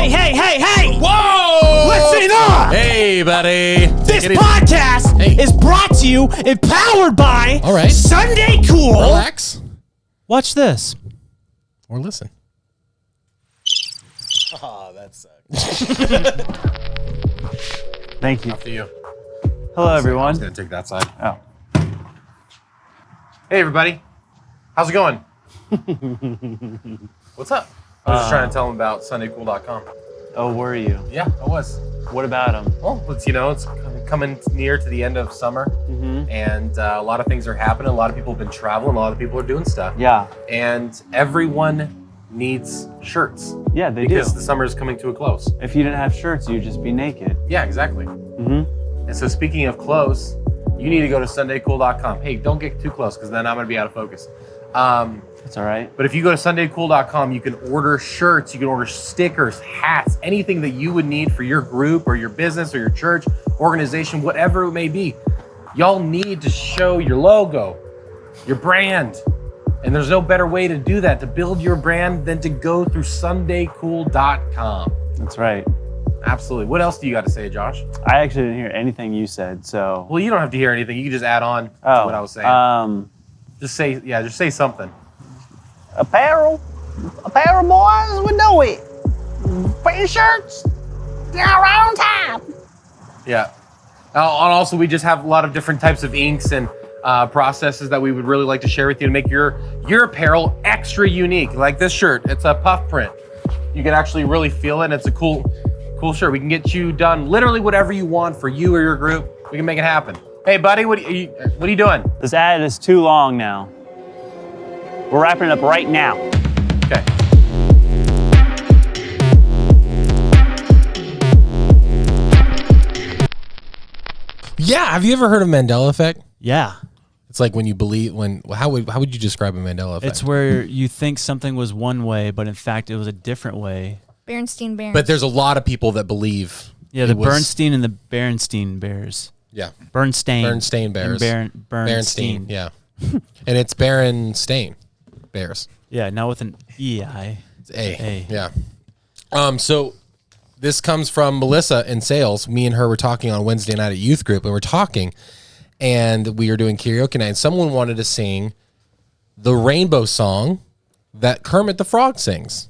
Hey! Whoa! Listen up! Hey, buddy. This podcast is brought to you and powered by Sunday Cool. Relax. Watch this. Or listen. Oh, that sucks. Thank you. After you. Hello, I everyone. was going to take that side. Oh. Hey, everybody. How's it going? What's up? I was just trying to tell them about SundayCool.com. Oh, were you? Yeah, I was. What about them? Well, it's coming near to the end of summer, and a lot of things are happening. A lot of people have been traveling. A lot of people are doing stuff. Yeah. And everyone needs shirts. Yeah, they because do. the summer is coming to a close. If you didn't have shirts, you'd just be naked. Yeah, exactly. And so speaking of close, you need to go to SundayCool.com. Hey, don't get too close because then I'm going to be out of focus. That's all right. But if you go to SundayCool.com, you can order shirts, you can order stickers, hats, anything that you would need for your group or your business or your church, organization, whatever it may be. Y'all need to show your logo, your brand. And there's no better way to do that, to build your brand, than to go through SundayCool.com. That's right. Absolutely. What else do you got to say, Josh? I actually didn't hear anything you said, so. Well, you don't have to hear anything. You can just add on to what I was saying. Just say something. Apparel boys, we do it. Pretty shirts, they're around time. Yeah. And also, we just have a lot of different types of inks and processes that we would really like to share with you to make your apparel extra unique. Like this shirt, it's a puff print. You can actually really feel it, and it's a cool shirt. We can get you done literally whatever you want for you or your group. We can make it happen. Hey, buddy, what are you doing? This ad is too long now. We're wrapping it up right now. Okay. Yeah, have you ever heard of Mandela effect? Yeah. It's like when you believe how would you describe a Mandela effect? It's where you think something was one way, but in fact it was a different way. Berenstain Bears. But there's a lot of people that believe. Yeah, the Bernstein and the Berenstein Bears. Yeah. Bernstein Bears. Bernstein. Yeah. And it's Berenstain Bears. Yeah, not with an E-I. It's A. Yeah. So this comes from Melissa in sales. Me and her were talking on Wednesday night at youth group, and we're talking, and we were doing karaoke night, and someone wanted to sing the rainbow song that Kermit the Frog sings.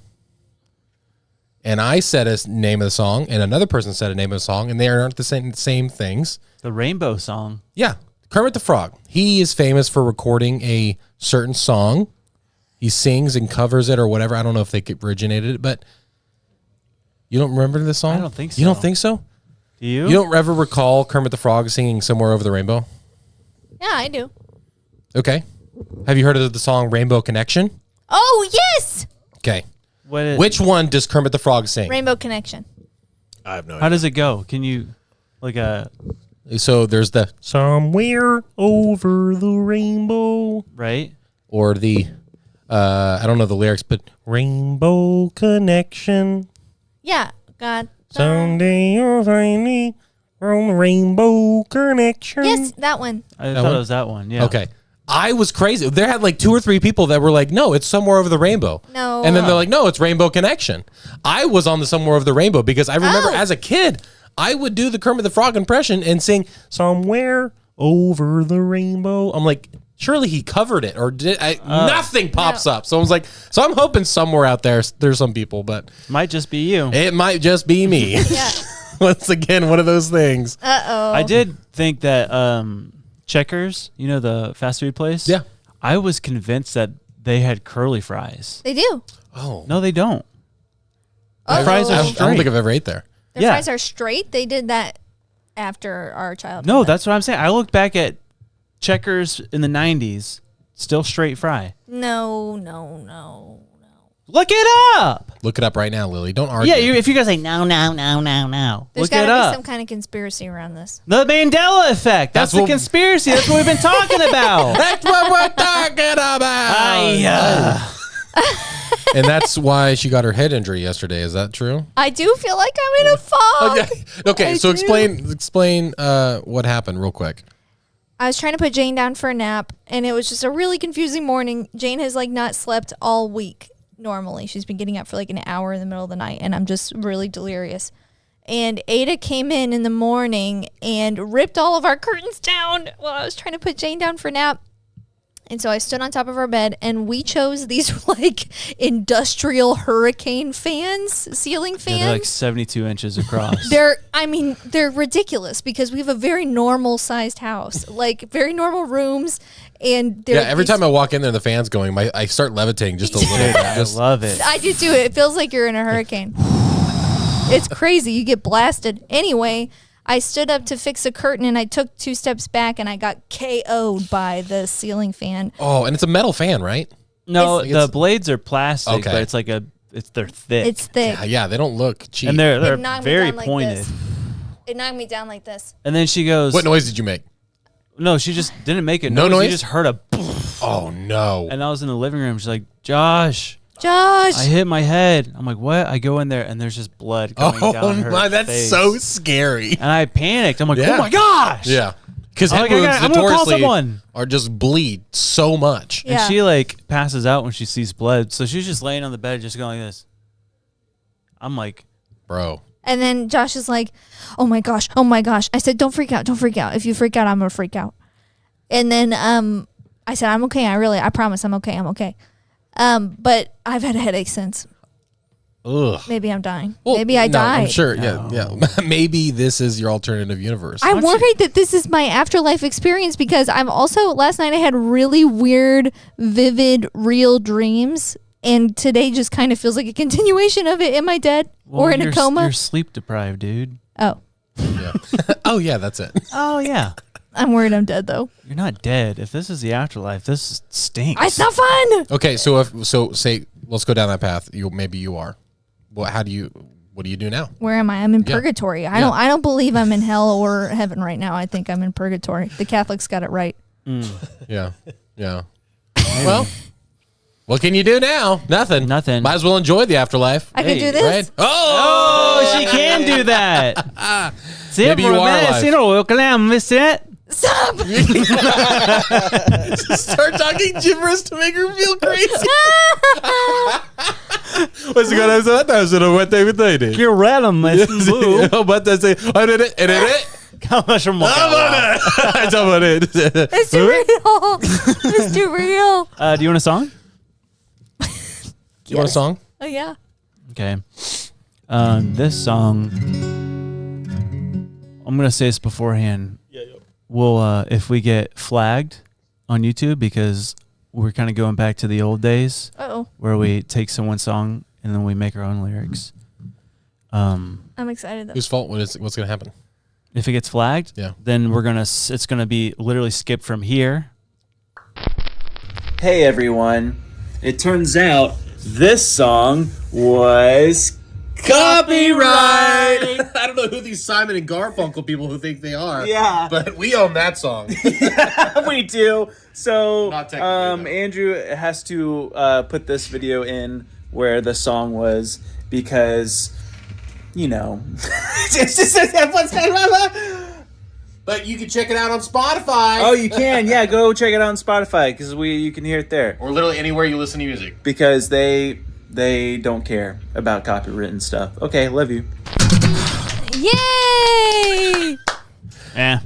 And I said a name of the song, and another person said a name of the song, and they aren't the same things. The rainbow song. Yeah. Kermit the Frog. He is famous for recording a certain song. He sings and covers it or whatever. I don't know if they originated it, but you don't remember this song? I don't think so. You don't think so? Do you? You don't ever recall Kermit the Frog singing Somewhere Over the Rainbow? Yeah, I do. Okay. Have you heard of the song Rainbow Connection? Oh, yes! Okay. Which one does Kermit the Frog sing? Rainbow Connection. I have no idea. How does it go? Can you, So there's the Somewhere Over the Rainbow. Right? Or the, I don't know the lyrics, but Rainbow Connection. Yeah, God. Someday you'll find me from Rainbow Connection. Yes, that one. I thought it was that one, yeah. Okay. I was crazy. There had like 2 or 3 people that were like, no, it's Somewhere Over the Rainbow. No. And then they're like, no, it's Rainbow Connection. I was on the Somewhere Over the Rainbow because I remember as a kid, I would do the Kermit the Frog impression and sing Somewhere Over the Rainbow. I'm like, surely he covered it or did nothing pops up. So I was like, so I'm hoping somewhere out there's some people, but Might just be you. it might just be me. Yeah. Once again, one of those things. Uh-oh. I did think that Checkers, you know, the fast food place? Yeah. I was convinced that they had curly fries. They do. Oh. No, they don't. Uh-oh. Fries are I don't straight. think I've ever ate there. Their Yeah. fries are straight. They did that after our childhood. No, that's what I'm saying. I looked back at Checkers in the 90s, still straight fry. No. Look it up. Look it up right now, Lily. Don't argue. Yeah, if you're going to say no. There's Look got it to be up. some kind of conspiracy around this. The Mandela effect. That's the what- conspiracy. That's what we've been talking about. That's what we're talking about. And that's why she got her head injury yesterday. Is that true? I do feel like I'm in a fog. Okay. I So do. explain what happened real quick. I was trying to put Jane down for a nap, and it was just a really confusing morning. Jane has not slept all week. normally. She's been getting up for like an hour in the middle of the night, and I'm just really delirious. And Ada came in the morning and ripped all of our curtains down while I was trying to put Jane down for a nap. And so I stood on top of our bed, and we chose these like industrial hurricane fans, ceiling fans. They're like 72 inches across. They're ridiculous because we have a very normal sized house, like very normal rooms. And every time I walk in there and the fan's going, I start levitating just a little bit. I love it. I do too. It feels like you're in a hurricane. It's crazy. You get blasted. Anyway, I stood up to fix a curtain, and I took 2 steps back, and I got KO'd by the ceiling fan. Oh, and it's a metal fan, right? No, the blades are plastic, Okay. but they're thick. It's thick. Yeah, they don't look cheap. And they're It knocked me very down like pointed. this. It knocked me down like this. And then she goes, What noise did you make? no, she just didn't make it. No noise? You just heard a Oh, no. and I was in the living room. She's like, Josh, Josh. I hit my head. I'm like, what? I go in there, and there's just blood going down her my, that's face. so scary. And I panicked. I'm like, Yeah. oh my gosh. Yeah. Because I'm head like, wounds I'm gonna call notoriously someone. are just bleed so much. And Yeah. she like passes out when she sees blood. So she's just laying on the bed, just going like this. I'm like, Bro. And then Josh is like, oh my gosh, oh my gosh. I said, don't freak out, don't freak out. If you freak out, I'm going to freak out. And then I said, I'm okay. I promise I'm okay. I'm okay. But I've had a headache since. Ugh. Maybe I'm dying. Well, Maybe I no, died. I'm sure. Yeah. Maybe this is your alternative universe. I'm worried that this is my afterlife experience because I'm also, last night I had really weird, vivid, real dreams. And today just kind of feels like a continuation of it. Am I dead or in a coma? You're sleep deprived, dude. Oh, Yeah. Oh, yeah, that's it. Oh, yeah. I'm worried I'm dead though. You're not dead. If this is the afterlife, this stinks. It's not fun. Okay, so say let's go down that path. Maybe you are. What do you do now? Where am I? I'm in purgatory. I don't believe I'm in hell or heaven right now. I think I'm in purgatory. The Catholics got it right. Yeah. Well, what can you do now? Nothing. Nothing. Might as well enjoy the afterlife. I can do this. Right? Oh, she can do that. Maybe you are alive. Stop. Start talking gibberish to make her feel crazy. What's it gonna say? That's what they would say. You're random, Miss Blue. But they say, I did it. It's too real. It's too real. Do you want a song? You want a song? Oh yeah. Okay. This song, I'm gonna say this beforehand. We'll if we get flagged on YouTube because we're kind of going back to the old days where we take someone's song and then we make our own lyrics. I'm excited though. Whose fault? What's gonna happen? If it gets flagged, then it's gonna be literally skipped from here. Hey everyone! It turns out this song was copyright. I don't know who these Simon and Garfunkel people who think they are. Yeah. But we own that song. We do. So Not technically, though. Andrew has to put this video in where the song was because, you know. But you can check it out on Spotify. Oh, you can. Yeah, go check it out on Spotify because you can hear it there. Or literally anywhere you listen to music. Because they don't care about copywritten stuff. Okay, love you. Yay! Yeah.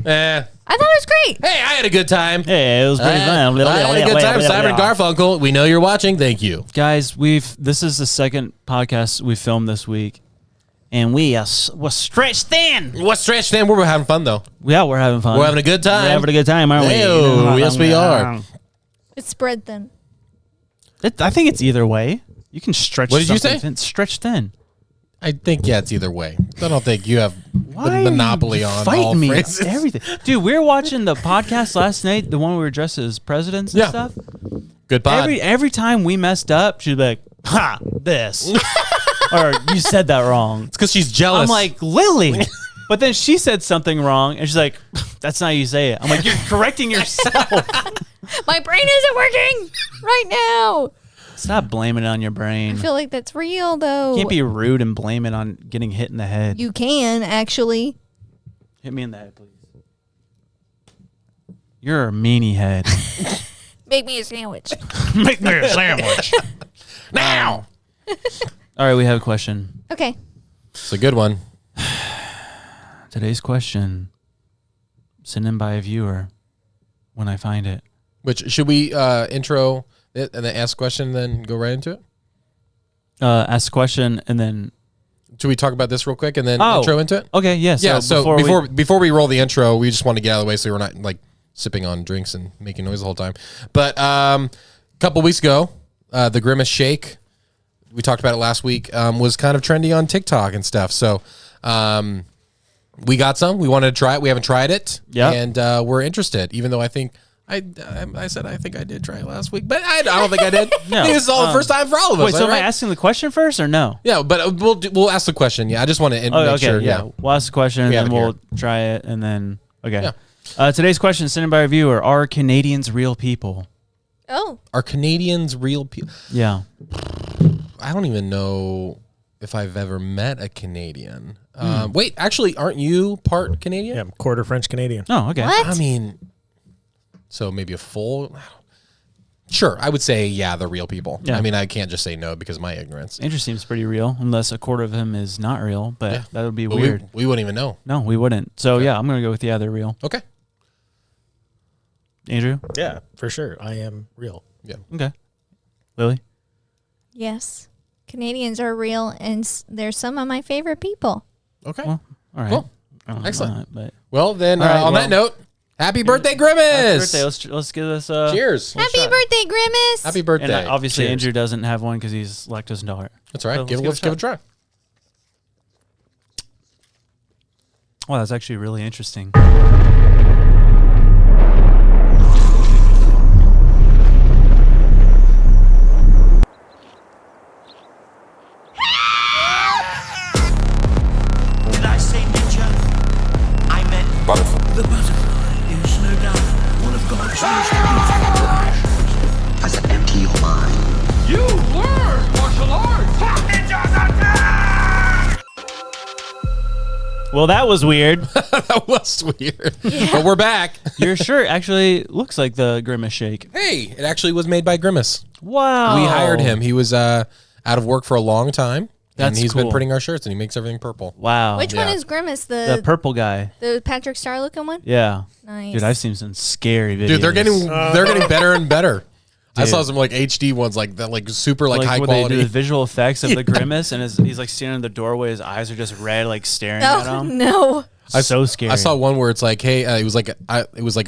I thought it was great. Hey, I had a good time. Hey, it was pretty fun. I had a good time. Simon and Garfunkel, we know you're watching. Thank you. Guys, this is the second podcast we filmed this week, and we're stretched thin. What's stretched in? We're having fun, though. Yeah, we're having fun. We're having a good time. We're having a good time, aren't we? Ew, yes, we are. It's spread thin. I think it's either way. You can stretch. What did you something say? Thin. Stretch thin. I think, it's either way. I don't think you have Why the monopoly on fighting all me? phrases. Everything, dude. We were watching the podcast last night, the one we were dressed as presidents and stuff. Good pod. Every time we messed up, she'd be like, "Ha, this," or "You said that wrong." It's because she's jealous. I'm like, Lily. But then she said something wrong, and she's like, "That's not how you say it." I'm like, "You're correcting yourself." My brain isn't working right now. Stop blaming it on your brain. I feel like that's real though. You can't be rude and blame it on getting hit in the head. You can actually. Hit me in the head, please. You're a meanie head. Make me a sandwich. Make me a sandwich. Now. All right, we have a question. Okay. It's a good one. Today's question, sent in by a viewer when I find it. Which, should we intro it and then ask a question and then go right into it? Ask a question and then... Should we talk about this real quick and then intro into it? Okay, yes. Yeah, so before we roll the intro, we just want to get out of the way so we're not like sipping on drinks and making noise the whole time. But a couple weeks ago, the Grimace shake, we talked about it last week, was kind of trendy on TikTok and stuff. So we got some. We wanted to try it. We haven't tried it. Yeah. And we're interested, even though I think I said I think I did try it last week, but I don't think I did. No. I think this is all the first time for all of us. Wait, so am I right? asking the question first or no? Yeah, but we'll ask the question. Yeah, I just want to make sure. Yeah. We'll ask the question and We have then it we'll try it and then, okay. Yeah. Today's question is sent in by a viewer. Are Canadians real people? Oh. Are Canadians real people? Yeah. I don't even know if I've ever met a Canadian. Wait, actually, aren't you part Canadian? Yeah, I'm quarter French Canadian. Oh, okay. What? I mean, so maybe a full. Sure, I would say they're real people. Yeah. I mean, I can't just say no because of my ignorance. Andrew seems pretty real, unless a quarter of him is not real, but that would be But weird. We wouldn't even know. No, we wouldn't. So yeah, I'm gonna go with they're real. Okay. Andrew? Yeah, for sure. I am real. Yeah. Okay. Lily? Yes. Canadians are real, and they're some of my favorite people. Okay. Well, all right. Cool. I don't know Excellent. that, but Well, then All right, on well- that note, happy birthday, Grimace! happy birthday. Let's give this Cheers. Happy birthday, Grimace! Happy birthday. And obviously Cheers. Andrew doesn't have one because he's lactose intolerant. That's all right. So Let's give it a try. Wow, that's actually really interesting. Did I say ninja? I meant butterfly. The butterfly is no doubt one of God's most beautiful creations. I said empty your mind. You learn martial arts! Ninjas attack! Well, that was weird. That was weird. But we're back. Your shirt actually looks like the Grimace shake. Hey, it actually was made by Grimace. Wow. We hired him. He was out of work for a long time. That's and he's been cool. printing our shirts, and he makes everything purple. Wow. Which one Yeah. is Grimace? the The purple guy. Patrick Star looking one? Yeah. Nice. Dude, I've seen some scary videos. Dude, they're getting better and better. I Dude. saw some like HD ones, like that, like super like high where they do quality. the visual effects of the Grimace, and he's like standing in the doorway. His eyes are just red, like staring at Oh, him. no. So scary. I saw one where it's like, hey, it was like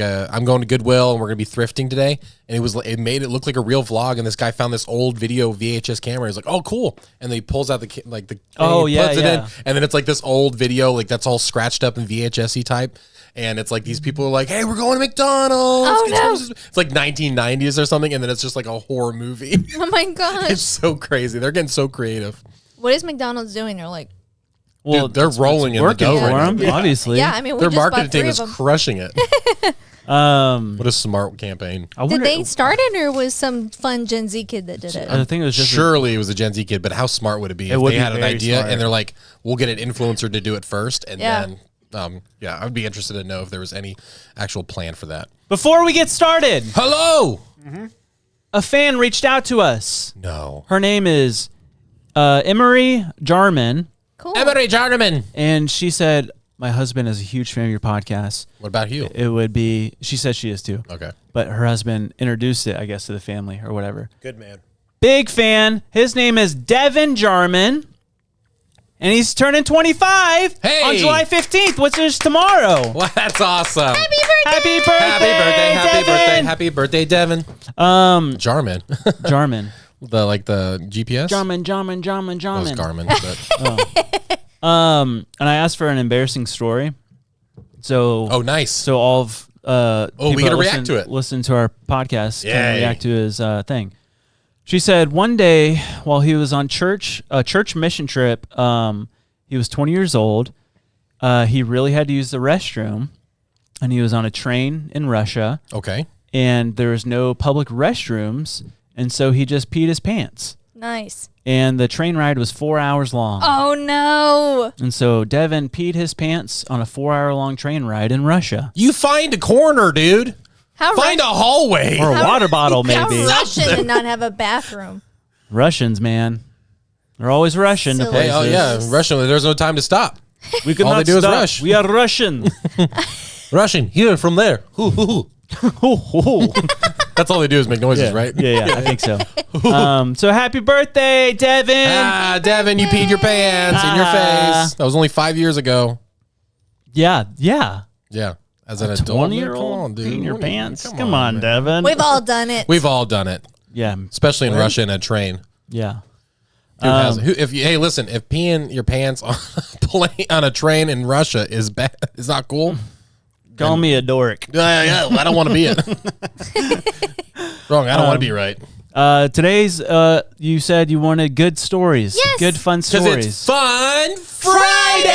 I'm going to Goodwill and we're gonna be thrifting today, and it made it look like a real vlog. And this guy found this old video VHS camera. He's like, oh, cool, and then he pulls out the thing, Oh, he yeah, puts it yeah. in, and then it's like this old video, like that's all scratched up in VHS-y type. And it's like these people are like, hey, we're going to McDonald's. Oh, no. It's like 1990s or something, and then it's just like a horror movie. Oh, my gosh. It's so crazy. They're getting so creative. What is McDonald's doing? They're like, well, Dude, they're rolling in the working dough for right him, now. obviously. yeah, I mean, we Their just marketing bought 3 team of is them. crushing it. What a smart campaign. I Did wonder, they start it, or was some fun Gen Z kid that did it? I think it was just Surely it was a Gen Z kid, but how smart would it be if would they be had an very idea smart. and they're like, we'll get an influencer to do it first, and Yeah. then I would be interested to know if there was any actual plan for that. Before we get started, Hello. a fan reached out to us. No. Her name is Emery Jarman, Cool. Emery Jarman. and she said, my husband is a huge fan of your podcast. What about you? It would be, she said she is too, Okay. but her husband introduced it, I guess, to the family or whatever. Good man. Big fan. His name is Devin Jarman, and he's turning 25 Hey. on July 15th, which is tomorrow. Well, that's awesome. Happy birthday! Happy birthday, Happy birthday! Happy Devin. birthday! Happy birthday, Devin. Jarman. Jarman. the GPS. Jarman. That was Garmin. But And I asked for an embarrassing story. So oh, nice. so all of we people gotta that react to it. Listen to our podcast Yay. can react to his thing. She said one day while he was on a church mission trip, he was 20 years old. He really had to use the restroom, and he was on a train in Russia, Okay. and there was no public restrooms, and so he just peed his pants. Nice. And the train ride was 4 hours long. Oh, no. And so Devin peed his pants on a 4-hour-long train ride in Russia. You find a corner, dude. How Find a hallway. Or a water bottle, How maybe. Russian to not have a bathroom. Russians, man. They're always Russian to Silly. places. Oh yeah, Russian. There's no time to stop. We can All they do is rush. We are Russian. Russian here from there. Hoo, hoo, hoo. That's all they do is make noises, right? Yeah, I think so. So happy birthday, Devin. Ah, Devin, you peed your pants in your face. That was only 5 years ago. Yeah. Yeah. As an adult, 20-year-old dude. peeing your pants. Come on, on, Devin. We've all done it. We've all done it, Yeah. especially in Russia in a train. Yeah. If peeing your pants on a plane on a train in Russia is bad, is not cool. Call me a dork. Yeah, I don't want to be it. Wrong. I don't want to be right. Today's, you said you wanted good stories. Yes. Good, fun stories. Because it's Fun Friday.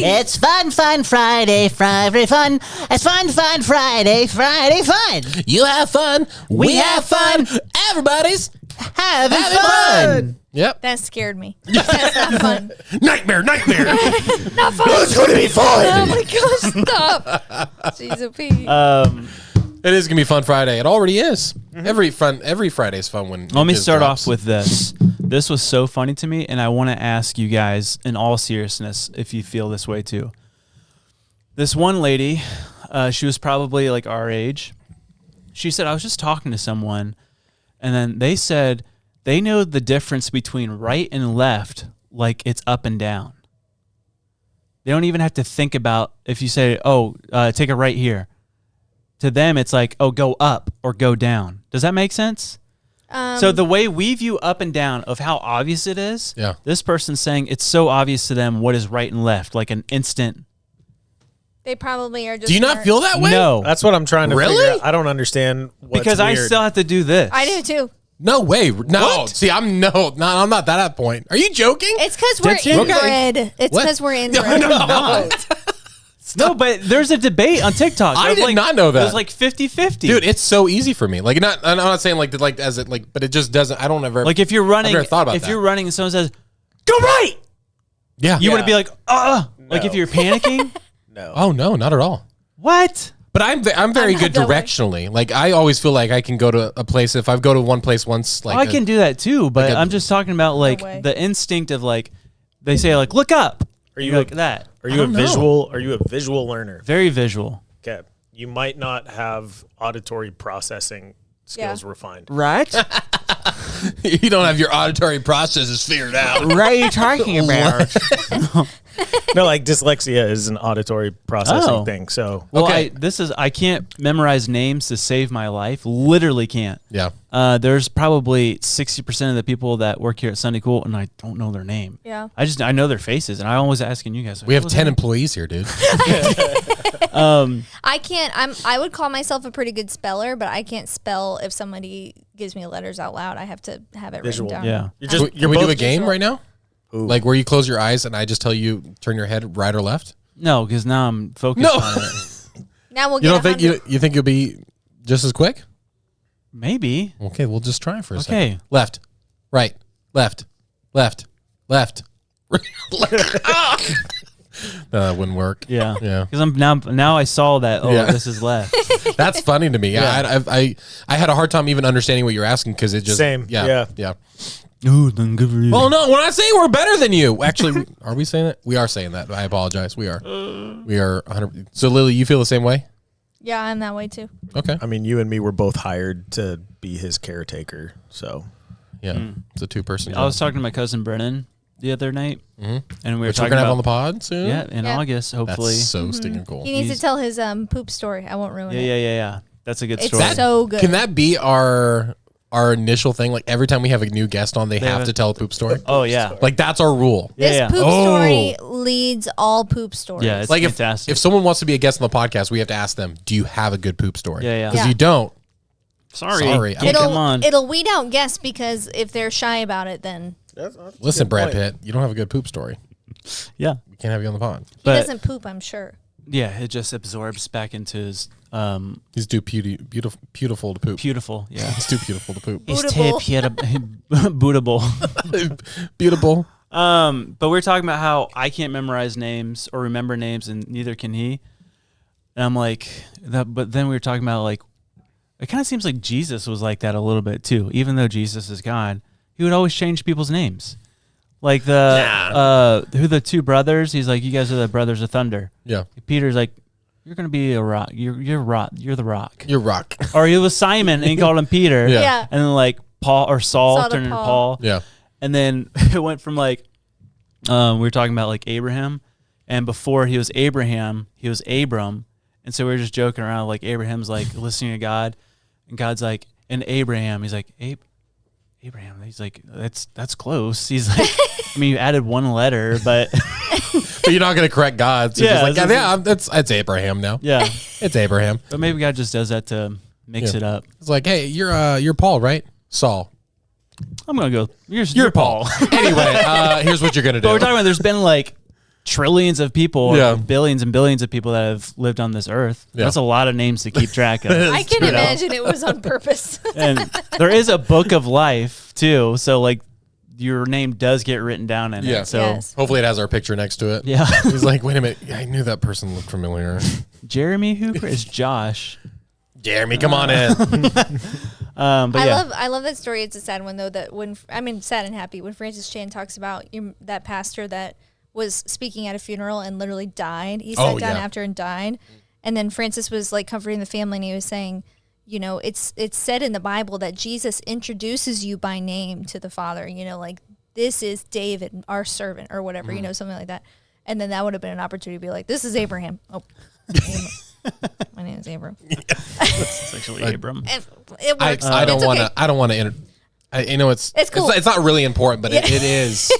It's fun Friday, Friday fun. It's fun Friday, Friday fun. You have fun. We have fun. Everybody's Having fun. Yep. That scared me. That's not fun. Nightmare. Not fun. It's going to be fun. Oh my gosh, stop. Jeez, oh, Pete. It is gonna be Fun Friday. It already is. Every Friday is fun when. Let me it start drops. off with this. This was so funny to me, and I want to ask you guys, in all seriousness, if you feel this way too. This one lady, she was probably like our age. She said, I was just talking to someone, and then they said they know the difference between right and left, like it's up and down. They don't even have to think about if you say, take a right here. To them, it's like, go up or go down. Does that make sense? So the way we view up and down of how obvious it is, this person's saying it's so obvious to them what is right and left, like an instant. They probably are just. Do you not feel that way? No. That's what I'm trying to Really? figure out. I don't understand what's Because I weird. still have to do this. I do too. No way. No. What? See, I'm not that at point. Are you joking? It's because we're Did you? inbred. It's What? because we're No, inbred. no. No, but there's a debate on TikTok. I of did like, not know that. It was like 50-50. Dude, it's so easy for me. Like, I'm not saying like as it like, but it just doesn't. I don't ever like if you're running, I've never thought about if that. you're running and someone says, "Go right," Yeah. you want to be like, like if No. you're panicking. No. Oh no, not at all. What? But I'm very not good that way. directionally. Like I always feel like I can go to a place if I go to one place once. Like I can do that too, but like a- I'm just talking about like way. the instinct of like they say like look up. Are you You're like that? Are you a visual? Are you a visual learner? Very visual. Okay. You might not have auditory processing skills Yeah. refined. Right? You don't have your auditory processes figured out. What are you talking about? No, like dyslexia is an auditory processing Oh. thing. So Well, Okay. I can't memorize names to save my life. Literally can't. Yeah. There's probably 60% of the people that work here at Sunday Cool, and I don't know their name. Yeah. I know their faces, and I always asking you guys. We have "What was 10 that?" employees here, dude. I can't. I would call myself a pretty good speller, but I can't spell if somebody gives me letters out loud. I have to have it Visual. written down. Yeah. Can we do a game visual. right now? Like where you close your eyes and I just tell you turn your head right or left? No, because now I'm focused No. on it. Now we'll You get. don't think you think you'll be just as quick? Maybe. Okay, we'll just try for a second. Okay. Left, right, left. That wouldn't work. Yeah. Yeah. Because I'm now I saw that. Oh, Yeah. this is left. That's funny to me. Yeah. I had a hard time even understanding what you're asking because it just Same. Yeah. Ooh, then good for you. Well, no, we're not saying we're better than you. Actually, are we saying that? We are saying that. I apologize. We are. We are 100. So, Lily, you feel the same way? Yeah, I'm that way too. Okay. I mean, you and me were both hired to be his caretaker. So Yeah. It's a two-person I was job. talking to my cousin Brennan the other night, and we were Which we're talking going to about have on the pod soon? Yeah, in Yeah. August, hopefully. That's so stinking cool. He needs He's- to tell his poop story. I won't ruin it. Yeah. That's a good It's story. so good. Can that be our initial thing? Like every time we have a new guest on, they have have to tell a poop story? Oh yeah. Like that's our rule. This Yeah. poop Oh. story leads all poop stories. Yeah, it's Like fantastic. if someone wants to be a guest on the podcast, we have to ask them, do you have a good poop story? Yeah. Because Yeah. you don't. Sorry. Sorry. Can't it'll come on. it'll weed out guests because if they're shy about it, then Listen, Brad Pitt, you don't have a good poop story. Yeah. We can't have you on the pod. he But- doesn't poop. I'm sure. Yeah, it just absorbs back into his He's too beautiful to poop. beautiful. Yeah. He's too beautiful to poop. It's Bootable. bootable. Beautiful. But we're talking about how I can't memorize names or remember names, and neither can he. And I'm like, but then we were talking about like It kind of seems like Jesus was like that a little bit too. Even though Jesus is God, he would always change people's names. Like who the two brothers? He's like, you guys are the brothers of thunder. Yeah. Peter's like, you're gonna be a rock. You're rock. You're the rock. You're rock. Or he was Simon and he called him Peter. Yeah. And then like Paul or Saul Saul to turned into Paul. Paul. Yeah. And then it went from like we were talking about like Abraham, and before he was Abraham, he was Abram. And so we were just joking around like Abraham's like listening to God, and God's like, and Abraham, he's like, Abraham. He's like, that's close. He's like, I mean, you added one letter, but But you're not going to correct God. So Yeah, just like, it's Abraham now. yeah. It's Abraham. But maybe God just does that to mix it up. It's like, hey, you're Paul, right? Saul. I'm gonna go. You're Paul. Anyway, here's what you're going to do. But we're talking about there's been like trillions of people, Yeah. or billions and billions of people that have lived on this earth. Yeah. That's a lot of names to keep track of. I can imagine it was on purpose. And there is a book of life too. So like your name does get written down in Yeah. it. So Yes. Hopefully it has our picture next to it. yeah. He's like, wait a minute. I knew that person looked familiar. Jeremy Hooper is Josh. Jeremy, come on in. But yeah. I love that story. It's a sad one though. That sad and happy when Francis Chan talks about that pastor that was speaking at a funeral and literally died. He sat down after and died, and then Francis was like comforting the family, and he was saying, you know, it's said in the Bible that Jesus introduces you by name to the Father. You know, like this is David, our servant, or whatever. You know, something like that. And then that would have been an opportunity to be like, this is Abraham. Oh. My name is Abram. It's actually Abram. It works. I don't want to. Okay. I don't want to. You know, it's cool. It's not really important, but it is.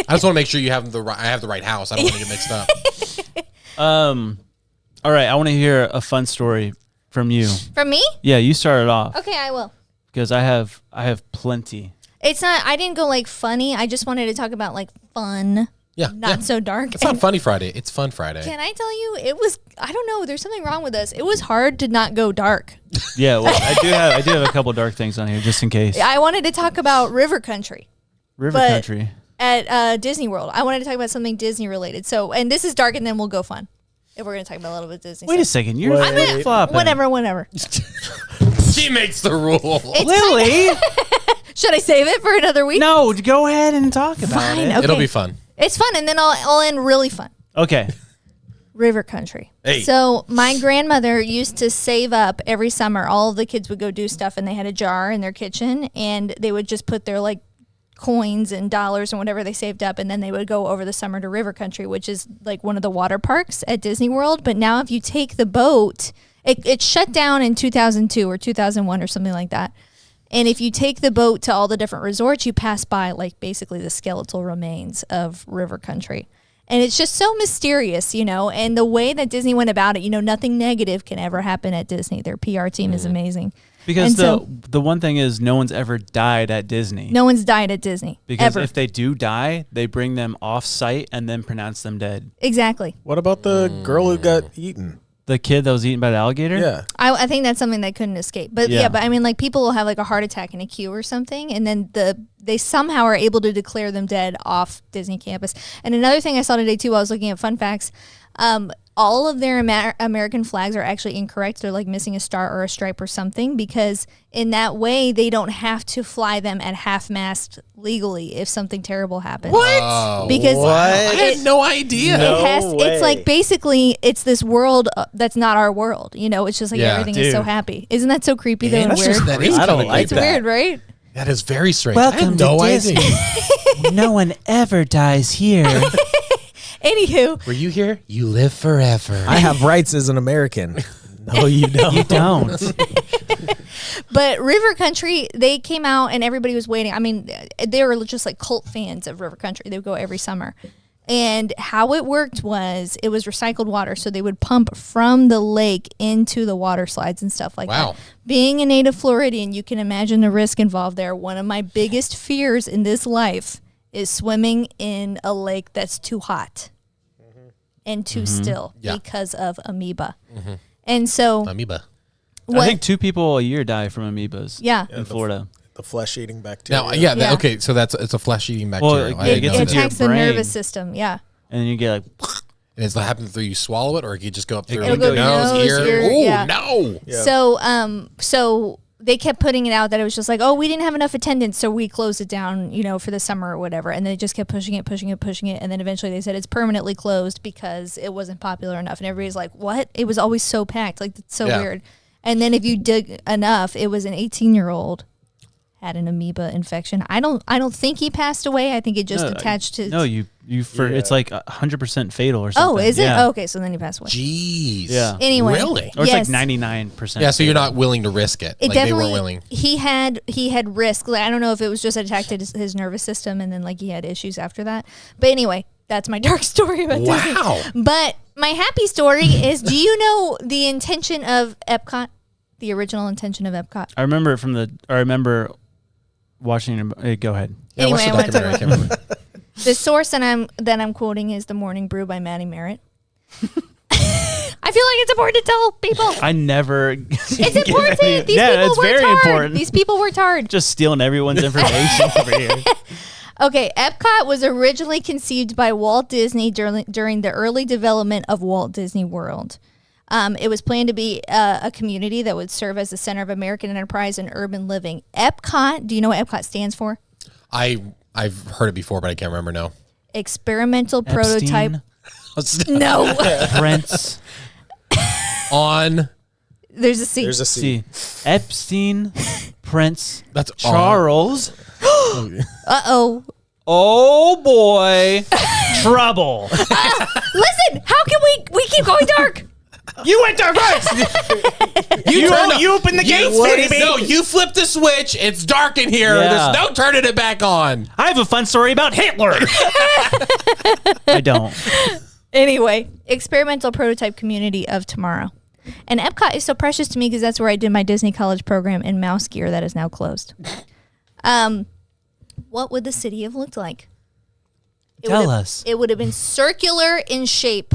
I just want to make sure you have the right. I have the right house. I don't want to get mixed up. All right. I want to hear a fun story from you. From me? Yeah, you started off Okay, I will. because I have plenty. It's not. I didn't go like funny. I just wanted to talk about like fun. Yeah, Not so dark. It's not Funny Friday. It's Fun Friday. Can I tell you? It was. I don't know. There's something wrong with us. It was hard to not go dark. Yeah, well, I do have a couple dark things on here just in case. I wanted to talk about River Country River but- Country. at Disney World. I wanted to talk about something Disney related. So, and this is dark, and then we'll go fun. If we're gonna talk about a little bit of Disney. Wait a stuff. second, you're flip-flopping. Whatever. She makes the rule. Lily, Should I save it for another week? no, go ahead and talk about Fine, it. okay. It'll be fun. It's fun, and then I'll end really fun. Okay. River Country. Hey. So my grandmother used to save up every summer. All of the kids would go do stuff, and they had a jar in their kitchen, and they would just put their like coins and dollars and whatever they saved up, and then they would go over the summer to River Country, which is like one of the water parks at Disney World. But now if you take the boat, it shut down in 2002 or 2001 or something like that. And if you take the boat to all the different resorts, you pass by like basically the skeletal remains of River Country. And it's just so mysterious, you know, and the way that Disney went about it, you know, nothing negative can ever happen at Disney. Their PR team is amazing. Because And the one thing is no one's ever died at Disney. No one's died at Disney. Because ever. if they do die, they bring them off site and then pronounce them dead. Exactly. What about the girl who got eaten? The kid that was eaten by the alligator? Yeah. I think that's something that couldn't escape. But Yeah. but I mean, like people will have like a heart attack in a queue or something, and then they somehow are able to declare them dead off Disney campus. And another thing I saw today too, while I was looking at fun facts, all of their American flags are actually incorrect. They're like missing a star or a stripe or something, because in that way they don't have to fly them at half-mast legally if something terrible happens. What? Because I had no idea. it's like basically it's this world that's not our world. You know, it's just like Yeah. everything is so happy. Isn't that so creepy though and That's weird? just, that is I don't kinda like It's creepy. weird, right? That is very strange. Welcome I had to no Disney. idea. No one ever dies here. Anywho, Were you here? You live forever. I have rights as an American. No, you don't. You don't. but River Country, they came out and everybody was waiting. I mean, they were just like cult fans of River Country. They would go every summer. And how it worked was it was recycled water. So they would pump from the lake into the water slides and stuff like Wow. that. Being a native Floridian, you can imagine the risk involved there. One of my biggest fears in this life is swimming in a lake that's too hot and too still Yeah. because of amoeba. And so Amoeba. what, I think 2 people a year die from amoebas yeah. in Florida. The flesh-eating bacteria. Now, Yeah. okay, so it's a flesh-eating Well, bacteria. it I It didn't gets know it into that. your attacks the brain. nervous system, yeah. And then you get like, And it's what happens through you swallow it, or it could just go up through It'll go nose, ear. Oh, yeah. no. Yeah. So they kept putting it out that it was just like, oh, we didn't have enough attendance, so we closed it down, for the summer or whatever. And they just kept pushing it. And then eventually they said it's permanently closed because it wasn't popular enough. And everybody's like, what? It was always so packed. Like, it's so weird. And then if you dig enough, it was an 18-year-old had an amoeba infection. I don't think he passed away. I think it just attached to. No, it's like 100% fatal or something. Oh, is it? Yeah. Oh, okay, so then he passed away. Jeez. Yeah. Anyway, really? Or it's like 99%. Yeah, so you're not willing to risk it. Like they weren't willing. He had risk. Like, I don't know if it was just attacked his nervous system and then like he had issues after that. But anyway, that's my dark story about Disney. Wow. But my happy story is, do you know the intention of Epcot? The original intention of Epcot? I remember watching it. Go ahead. Yeah, Anyway, I watched the documentary. I can't remember. The source that I'm quoting is The Morning Brew by Maddie Merritt. I feel like it's important to tell people. I never. It's important. These people it's worked very hard. important. These people worked hard. Just stealing everyone's information over here. Okay, Epcot was originally conceived by Walt Disney during the early development of Walt Disney World. It was planned to be a community that would serve as the center of American enterprise and urban living. Epcot, do you know what Epcot stands for? I've heard it before, but I can't remember now. Experimental Prototype. No. Prince. On. There's a C. There's a C. Epstein, Prince, That's Charles. Uh-oh. Oh, boy. Trouble. Listen, how can we keep going dark? You went there first. you opened the gates, baby. No, you flipped the switch. It's dark in here. Yeah. There's no turning it back on. I have a fun story about Hitler. I don't. Anyway, experimental prototype community of tomorrow. And Epcot is so precious to me because that's where I did my Disney College program in Mouse Gear that is now closed. What would the city have looked like? Tell us. It would have been circular in shape.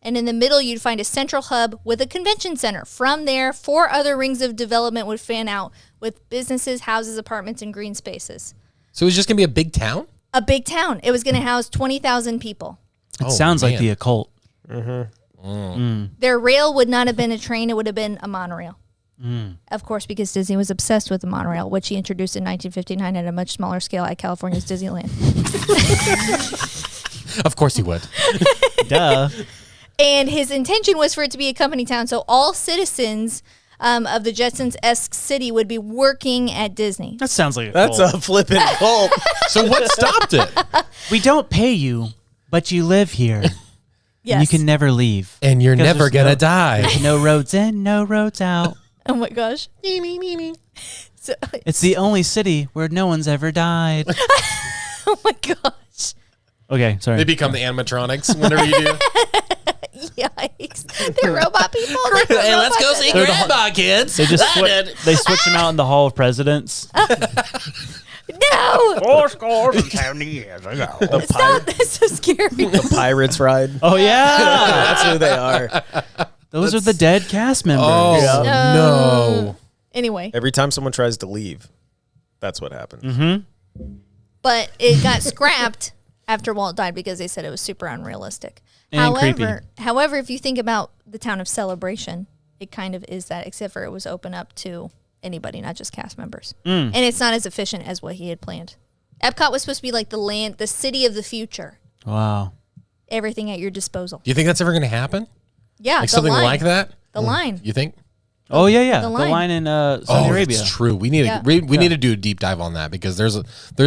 And in the middle, you'd find a central hub with a convention center. From there, 4 other rings of development would fan out with businesses, houses, apartments, and green spaces. So it was just going to be a big town? A big town. It was going to house 20,000 people. It sounds like the occult. Their rail would not have been a train. It would have been a monorail. Of course, because Disney was obsessed with the monorail, which he introduced in 1959 at a much smaller scale at California's Disneyland. Of course he would. Duh. And his intention was for it to be a company town, so all citizens of the Jetsons-esque city would be working at Disney. That sounds like That's a flippin' cult. So what stopped it? We don't pay you, but you live here. Yes. And you can never leave. And you're 'Cause never there's going to die. There's no roads in, no roads out. Oh my gosh. So, It's the only city where no one's ever died. oh my gosh. Okay, sorry. They become the animatronics whenever you do. Yikes. They're robot people. Hey, let's go see Grandma, kids. They just they switch them out in the Hall of Presidents. No. 70 years ago. Stop. That's so scary. The Pirates ride. Oh yeah, That's who they are. those are the dead cast members. Oh, no. Anyway. Every time someone tries to leave, that's what happens. Mm-hmm. But it got scrapped after Walt died because they said it was super unrealistic. And creepy. However, if you think about the town of Celebration, it kind of is that, except for it was open up to anybody, not just cast members. And it's not as efficient as what he had planned. Epcot was supposed to be like the city of the future. Wow. Everything at your disposal. Do you think that's ever going to happen? Yeah, Like something like that? The line. You think? Oh yeah. The The line. line in Saudi Arabia. It's true. We need Yeah. to we need to do a deep dive on that because there's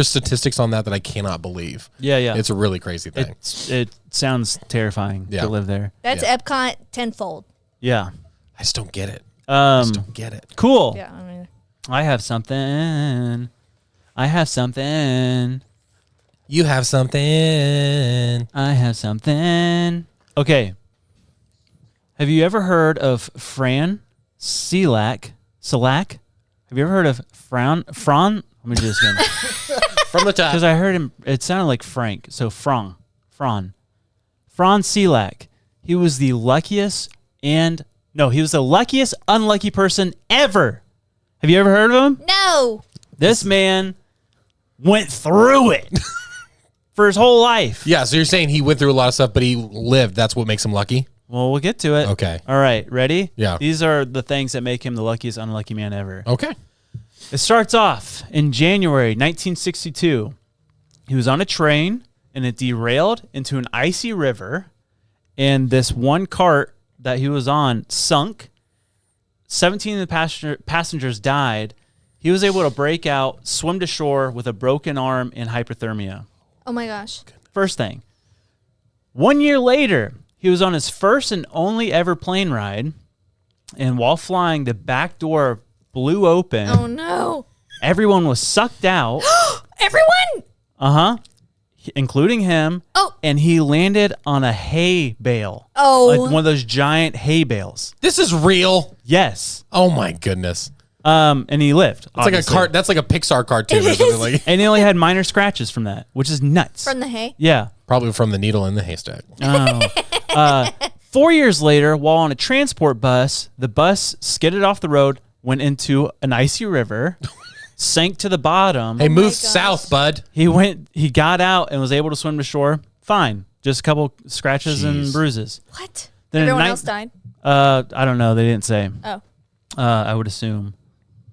statistics on that I cannot believe. Yeah. It's a really crazy thing. It sounds terrifying Yeah. to live there. That's Yeah. Epcot tenfold. Yeah. I just don't get it. I just Um. don't get it. Cool. Yeah, I mean, I have something. I have something. You have something. I have something. Okay. Have you ever heard of Fran Selak? Have you ever heard of Fran? Let me do this again. From the top. Because I heard him, it sounded like Frank. So Fran Selak. He was the luckiest unlucky person ever. Have you ever heard of him? no. This man went through it. for his whole life. Yeah, so you're saying he went through a lot of stuff, but he lived. That's what makes him lucky? Well, we'll get to it. Okay. All right, ready? Yeah. These are the things that make him the luckiest unlucky man ever. Okay. It starts off in January 1962. He was on a train, and it derailed into an icy river, and this one cart that he was on sunk. 17 of the passengers died. He was able to break out, swim to shore with a broken arm and hypothermia. Oh, my gosh. First thing. 1 year later, he was on his first and only ever plane ride, and while flying, the back door blew open. Oh, no. Everyone was sucked out. Everyone? Uh-huh. Including him. Oh. And he landed on a hay bale. Oh. Like one of those giant hay bales. This is real? Yes. Oh, my goodness. And he lived. It's like a cart. That's like a Pixar cartoon or something like. And he only had minor scratches from that, which is nuts. From the hay? Yeah. Probably from the needle in the haystack. Oh. 4 years later, while on a transport bus, the bus skidded off the road, went into an icy river, sank to the bottom. Hey, move south, bud. He got out and was able to swim to shore. Fine. Just a couple scratches and bruises. What? Then Everyone else died? I don't know. They didn't say. Oh. I would assume.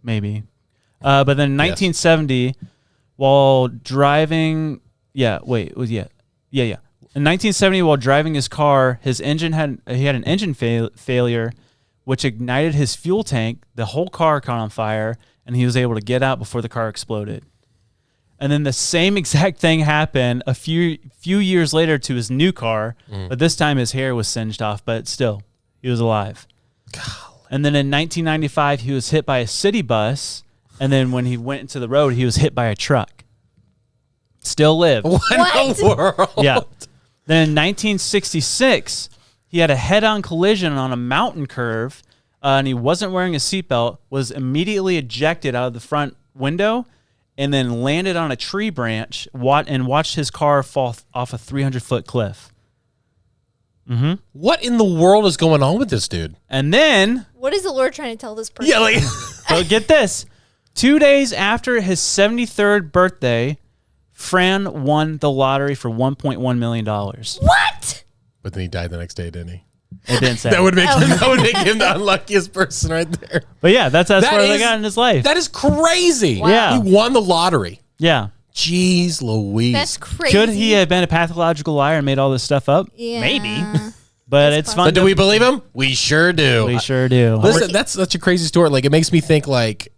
Maybe. But then in 1970, while driving... Yeah, wait. Yeah. In 1970, while driving his car, he had an engine failure, which ignited his fuel tank. The whole car caught on fire, and he was able to get out before the car exploded. And then the same exact thing happened a few years later to his new car, but this time his hair was singed off, but still, he was alive. Golly. And then in 1995, he was hit by a city bus, and then when he went into the road, he was hit by a truck. Still lived. What in the world? Yeah. Then in 1966, he had a head-on collision on a mountain curve, and he wasn't wearing a seatbelt, was immediately ejected out of the front window, and then landed on a tree branch and watched his car fall off a 300-foot cliff. Mm-hmm. What in the world is going on with this dude? And then... What is the Lord trying to tell this person? Yeah, like... So get this. 2 days after his 73rd birthday, Fran won the lottery for $1.1 million. What? But then he died the next day, didn't he? It didn't say. That would make him the unluckiest person right there. But yeah, that's as far as I got in his life. That is crazy. Wow. Yeah. He won the lottery. Yeah. Jeez Louise. That's crazy. Could he have been a pathological liar and made all this stuff up? Yeah. Maybe. But it's fun. But do we believe him? We sure do. We sure do. Listen, that's such a crazy story. Like, it makes me think, like,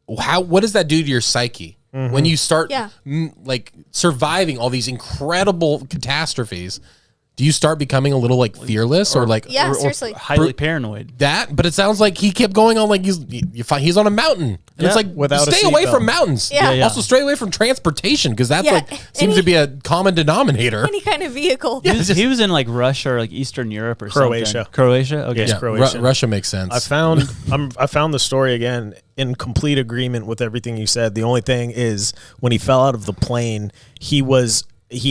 what does that do to your psyche when you start like surviving all these incredible catastrophes? Do you start becoming a little like fearless or like seriously, highly paranoid? But it sounds like he kept going on like he's on a mountain, and it's like without stay a away seatbelt. from mountains. Yeah. Also, stay away from transportation because that's like seems Any- to be a common denominator. any kind of vehicle. He was in like Russia or like Eastern Europe or Croatia. something. Croatia. Okay. Yes, Croatia. Russia makes sense. I found the story again in complete agreement with everything you said. The only thing is when he fell out of the plane, he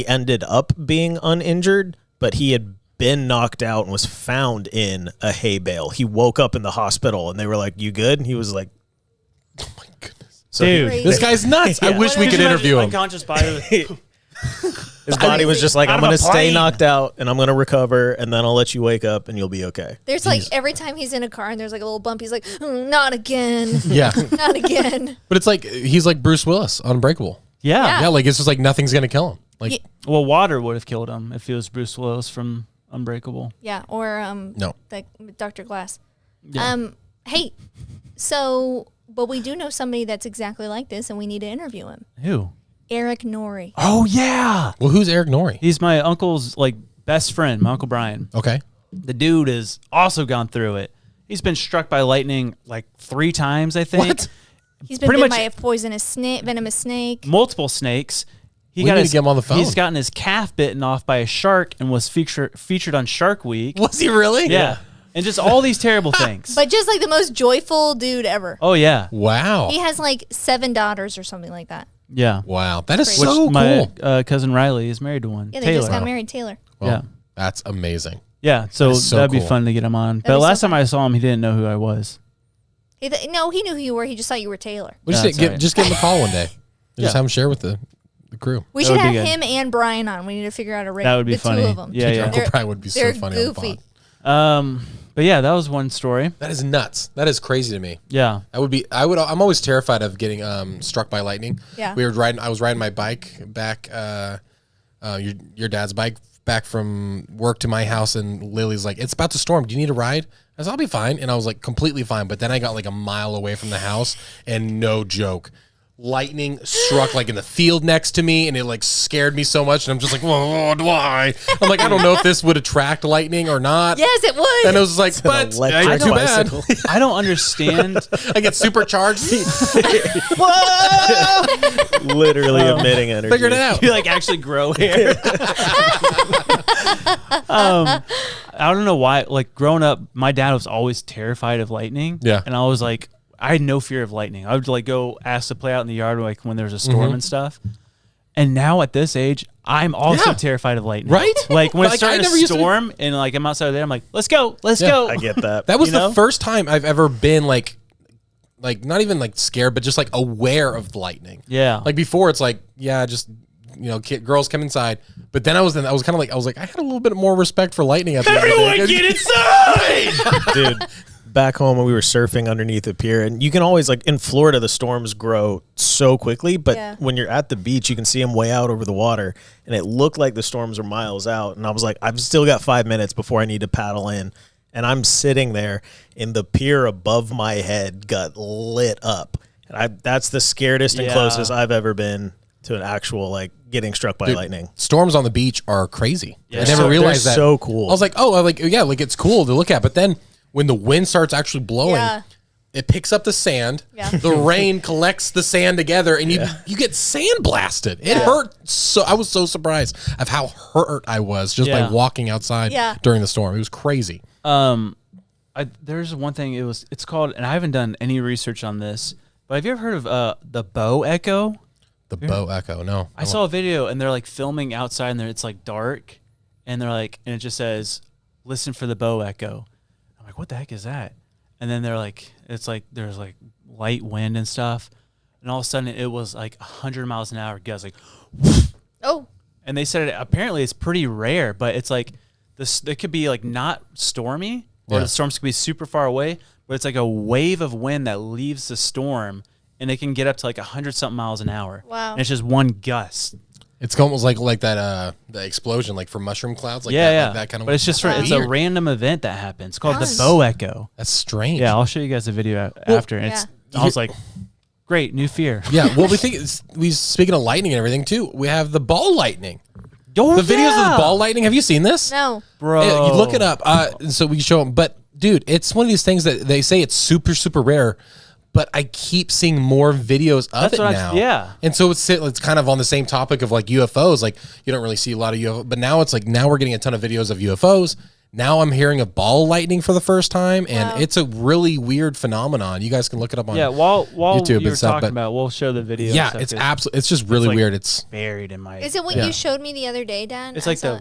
ended up being uninjured, but he had been knocked out and was found in a hay bale. He woke up in the hospital and they were like, "You good?" And he was like, "Oh my goodness, so dude, this guy's nuts." I wish we could interview him. Unconscious body. His body was just like, "I'm going to stay plane. knocked out and I'm going to recover and then I'll let you wake up and you'll be okay." There's like every time he's in a car and there's like a little bump, he's like, not again. Yeah, Not again. but it's like he's like Bruce Willis on Unbreakable. Yeah. Yeah, like it's just like nothing's gonna kill him. Like Well, water would have killed him if it was Bruce Willis from Unbreakable. Yeah. Or no. like Dr. Glass. Yeah. Hey, so but we do know somebody that's exactly like this and we need to interview him. Who? Eric Norrie. Oh yeah. Well, who's Eric Norrie? He's my uncle's like best friend, my Uncle Brian. Okay. The dude has also gone through it. He's been struck by lightning like 3 times, I think. What? He's been Pretty bitten much- by a poisonous snake, venomous snake. Multiple snakes. We need to get him on the phone. He's gotten his calf bitten off by a shark and was featured on Shark Week. Was he really? Yeah. And just all these terrible things. But just like the most joyful dude ever. Oh yeah. Wow. He has like 7 daughters or something like that. Yeah. Wow. That is Crazy. so cool. My cousin Riley is married to one. Yeah, they Taylor. just got married, Taylor. Well, Yeah. That's amazing. Yeah. So, That is so that'd be cool. fun to get him on. But be so last time fun. I saw him, he didn't know who I was. No, he knew who you were. He just thought you were Taylor. We'll That's all right. just give him a call one day. Just Yeah. have him share with the crew. We That should would be have good. him and Brian on. We need to figure out a rig. That would be the funny. two of them. Yeah, yeah. Uncle Brian would be so They're funny on the goofy. pod. But yeah, that was one story. That is nuts. That is crazy to me. Yeah. I'm always terrified of getting struck by lightning. Yeah. I was riding my bike back, your dad's bike back from work to my house, and Lily's like, "It's about to storm. Do you need a ride?" I said, "I'll be fine." And I was like, completely fine. But then I got like a mile away from the house, and no joke, lightning struck like in the field next to me, and it like scared me so much. And I'm just like, "Whoa, why?" I'm like, I don't know if this would attract lightning or not. Yes, it would. And I was like, but electric too bad. bicycle. I don't understand. I get supercharged. Literally emitting energy. Figured it out. You like actually grow hair. I don't know why. Like growing up, my dad was always terrified of lightning. Yeah. And I was like, I had no fear of lightning. I would like go ask to play out in the yard like when there's a storm and stuff. And now at this age, I'm also terrified of lightning. Right? Like when Like, it's starting I to never used to be- storm and like I'm outside there, I'm like, let's go, let's go. I get that. That was You the know? first time I've ever been like not even like scared, but just like aware of the lightning. Yeah. Like before, it's like, yeah, just girls come inside. But then I was kind of like, I had a little bit more respect for lightning at the end of the day. inside. Dude, back home when we were surfing underneath a pier, and you can always, like in Florida, the storms grow so quickly, but when you're at the beach, you can see them way out over the water, and it looked like the storms are miles out. And I was like, I've still got 5 minutes before I need to paddle in. And I'm sitting there, and the pier above my head got lit up. And that's the scaredest and closest I've ever been to an actual, like, getting struck by lightning. Storms on the beach are crazy. Yeah. I never realized they're that. so cool. I was like, like it's cool to look at. But then when the wind starts actually blowing, it picks up the sand. Yeah. The rain collects the sand together, and you get sand blasted. It hurt. So I was so surprised of how hurt I was just by walking outside during the storm. It was crazy. There's one thing. It's called, and I haven't done any research on this, but have you ever heard of the bow echo? The bow echo. No, I saw a video and they're like filming outside and it's like dark, and they're like, and it just says, "Listen for the bow echo." I'm like, what the heck is that? And then they're like, it's like there's like light wind and stuff, and all of a sudden it was like 100 miles an hour. Guys like, Oh. and they said apparently it's pretty rare, but it's like this. It could be like not stormy, or the storms could be super far away, but it's like a wave of wind that leaves the storm, and it can get up to like 100-something miles an hour. Wow. And it's just one gust. It's almost like that the explosion, like for mushroom clouds, like that kind of. But it's just it's a random event that happens. It's called the bow echo. That's strange. Yeah, I'll show you guys a video after. And I was like, great, new fear. Yeah, well, we speaking of lightning and everything too. We have the ball lightning. Oh, the videos of the ball lightning. Have you seen this? No. bro. Yeah, you look it up. So we can show them. But dude, it's one of these things that they say it's super, super rare. But I keep seeing more videos of it now. Yeah. And so it's kind of on the same topic of like UFOs. Like you don't really see a lot of UFOs, but now it's like now we're getting a ton of videos of UFOs. Now I'm hearing of ball lightning for the first time, and it's a really weird phenomenon. You guys can look it up on while YouTube you're and stuff. talking about, we'll show the video. Yeah, it's absolutely. It's just really like weird. It's buried in my. Is it what you showed me the other day, Dan? It's I like saw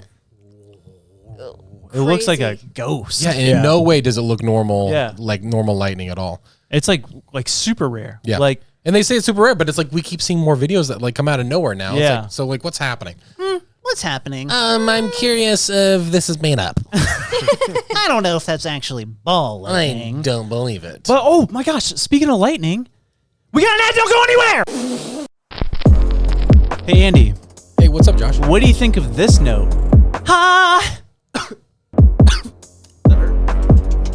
it looks like a crazy. ghost. yeah. In no way does it look normal. Yeah. Like normal lightning at all. It's like super rare. Yeah. Like and they say it's super rare, but it's like we keep seeing more videos that like come out of nowhere now. It's Yeah. like, so like what's happening? What's happening? I'm curious if this is made up. I don't know if that's actually ball I lightning. don't believe it. But oh my gosh, speaking of lightning, we got an ad, don't go anywhere. Hey Andy, Hey, what's up, Josh? what do you think of this note? Ha!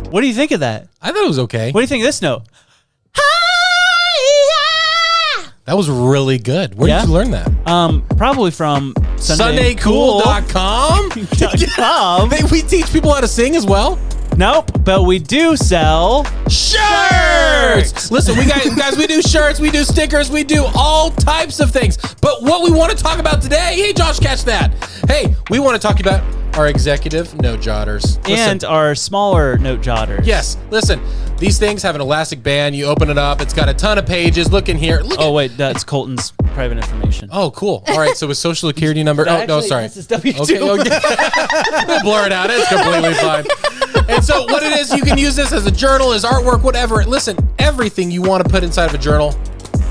What do you think of that? I thought it was okay. What do you think of this note? That was really good. Where Yeah? did you learn that? Probably from SundayCool.com. We teach people how to sing as well. Nope, but we do sell Shirts! Listen, guys, we do shirts, we do stickers, we do all types of things. But what we want to talk about today, hey, Josh, catch that. Hey, we want to talk about our executive note jotters. and our smaller note jotters. Yes, listen, these things have an elastic band. You open it up, it's got a ton of pages. Look in here. Oh wait, that's Colton's private information. Oh, cool. All right, so with social security number. Oh, no, sorry. This is W2. Okay, we'll blur it out. It's completely fine. And so what it is, you can use this as a journal, as artwork, whatever. Listen, everything you want to put inside of a journal,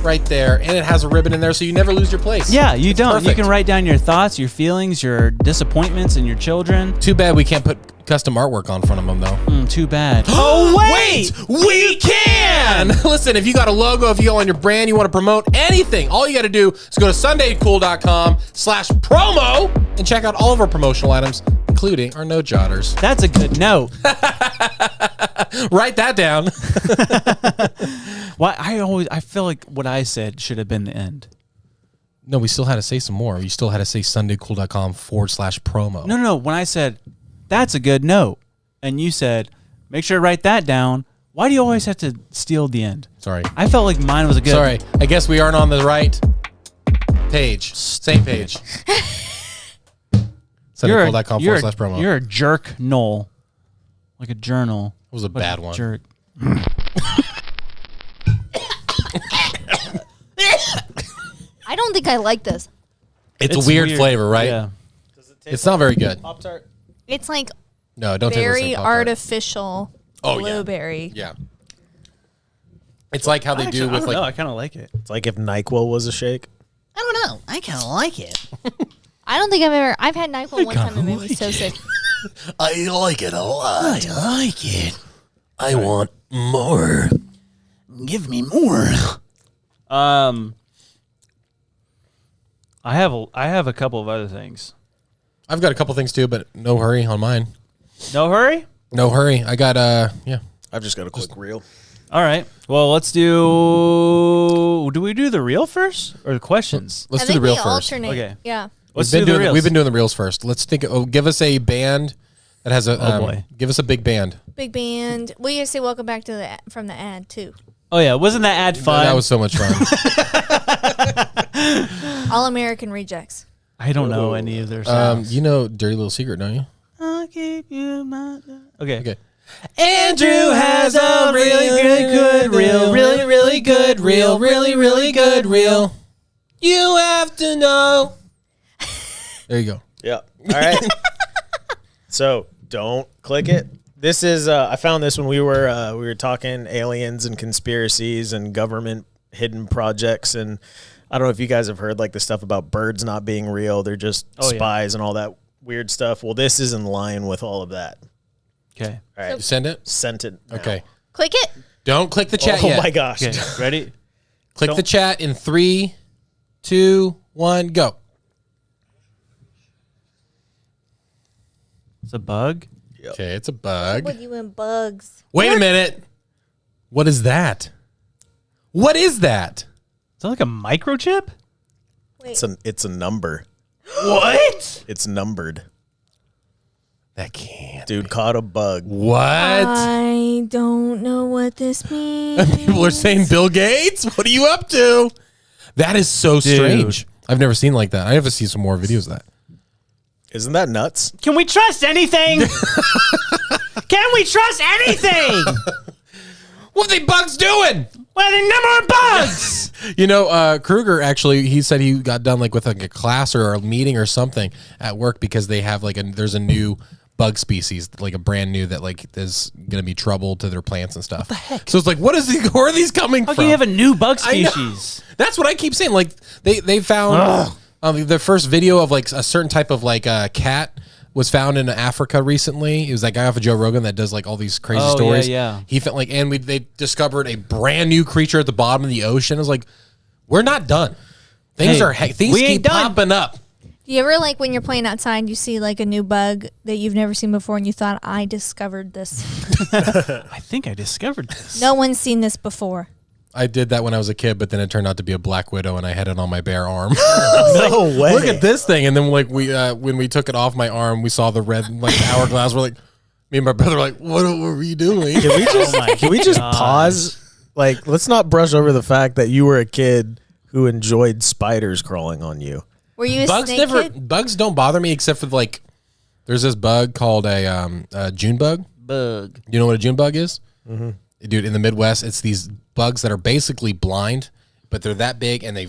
right there, and it has a ribbon in there, so you never lose your place. Yeah, you don't. Perfect. You can write down your thoughts, your feelings, your disappointments, and your children. Too bad we can't put custom artwork on front of them, though. Too bad. Oh, wait! We can! Listen, if you got a logo, if you go on your brand, you want to promote anything, all you got to do is go to sundaycool.com/promo and check out all of our promotional items, including our note jotters. That's a good note. Write that down. Why I feel like what I said should have been the end. No, we still had to say some more. You still had to say sundaycool.com/promo. No. When I said, that's a good note, and you said, make sure to write that down, why do you always have to steal the end? Sorry. I felt like mine was a good. Sorry. I guess we aren't on the right page. Same page. sundaycool.com/promo. You're a jerk, Noel. Like a journal. It was a bad one. Jerk. I don't think I like this. It's a weird flavor, right? Yeah. It's not very good. Pop-Tart? It's like No, don't taste very like Pop-Tart. artificial blueberry. Yeah. It's like how they do with like. No, I kind of like it. It's like if NyQuil was a shake. I don't know. I kind of like it. I don't think I've had NyQuil one time and it made me so sick. I like it a lot. I like it. I want more. Give me more. I have a couple of other things. I've got a couple things too, but no hurry on mine. No hurry? No hurry. I got yeah. I've just got a quick reel. All right. Well, let's do. Do we do the reel first or the questions? Let's I do the think reel we first. alternate. Okay. Yeah. Let's do the reels. We've been doing the reels first. Let's think. Give us a band that has a. boy. Give us a big band. Big band. We gotta say welcome back to from the ad too. Oh yeah, wasn't that ad fun? That was so much fun. All American Rejects. I don't know any of their songs. You know Dirty Little Secret, don't you? I'll keep you my. Okay. Andrew has a really good reel, really good reel, really good reel. You have to know. There you go. Yeah. All right. So don't click it. This is I found this when we were talking aliens and conspiracies and government hidden projects, and I don't know if you guys have heard like the stuff about birds not being real. They're just spies and all that weird stuff. Well, this is in line with all of that. Okay. All right. You send it? Sent it. now. Okay. Click it. Don't click the chat Oh yet. my gosh. Okay. Ready? Click the chat in 3, 2, 1, go. It's a bug. Okay, it's a bug. What you and bugs? Wait a minute. What is that? What is that? Is that like a microchip? Wait. It's a number. What? It's numbered. That can't. Dude caught a bug. What? I don't know what this means. People are saying Bill Gates? What are you up to? That is so strange. I've never seen like that. I have to see some more videos of that. Isn't that nuts? Can we trust anything? Can we trust anything? What are they bugs doing? What are the number of bugs? You know, Kruger actually, he said he got done like with like a class or a meeting or something at work because they have like there's a new bug species, like a brand new that like is gonna be trouble to their plants and stuff. What the heck? So it's like, where are these coming How from? can you have a new bug I know. species? That's what I keep saying. Like they found the first video of like a certain type of like cat was found in Africa recently. It was that guy off of Joe Rogan that does like all these crazy stories. Yeah. He felt like, and they discovered a brand new creature at the bottom of the ocean. I was like, we're not done. Things keep popping up. Do you ever like when you're playing outside, you see like a new bug that you've never seen before, and you thought, I discovered this. I think I discovered this. No one's seen this before. I did that when I was a kid, but then it turned out to be a black widow, and I had it on my bare arm. No way. Look at this thing! And then like when we took it off my arm, we saw the red like hourglass. We're like, me and my brother were like, what were you doing? Can we just pause? Like, let's not brush over the fact that you were a kid who enjoyed spiders crawling on you. Were you a snake kid? Bugs don't bother me except for like, there's this bug called a June bug. Bug. You know what a June bug is? Mm-hmm. Dude, in the Midwest, it's these bugs that are basically blind, but they're that big and they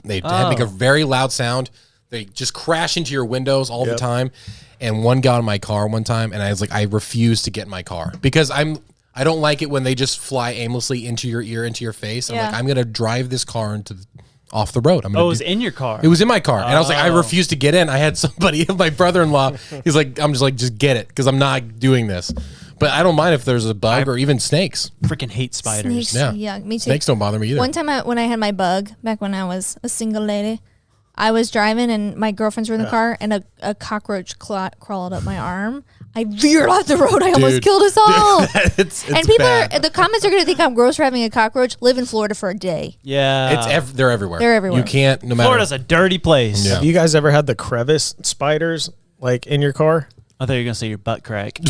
make a very loud sound. They just crash into your windows all the time. And one got in my car one time, and I was like, I refuse to get in my car because I'm I don't like it when they just fly aimlessly into your ear, into your face. I'm like, I'm going to drive this car off the road. It was in your car. It was in my car. And I was like, I refused to get in. I had somebody, my brother-in-law, he's like, I'm just like, just get it because I'm not doing this. But I don't mind if there's a bug or even snakes. Freaking hate spiders. Snakes, yeah, me too. Snakes don't bother me either. One time when I had my bug, back when I was a single lady, I was driving and my girlfriends were in the car and a cockroach crawled up my arm. I veered off the road. I almost killed us all. It's and people bad. the comments are going to think I'm gross for having a cockroach. Live in Florida for a day. Yeah. They're everywhere. They're everywhere. You can't, no matter. Florida's a dirty place. Yeah. Have you guys ever had the crevice spiders like in your car? I thought you were going to say your butt crack. You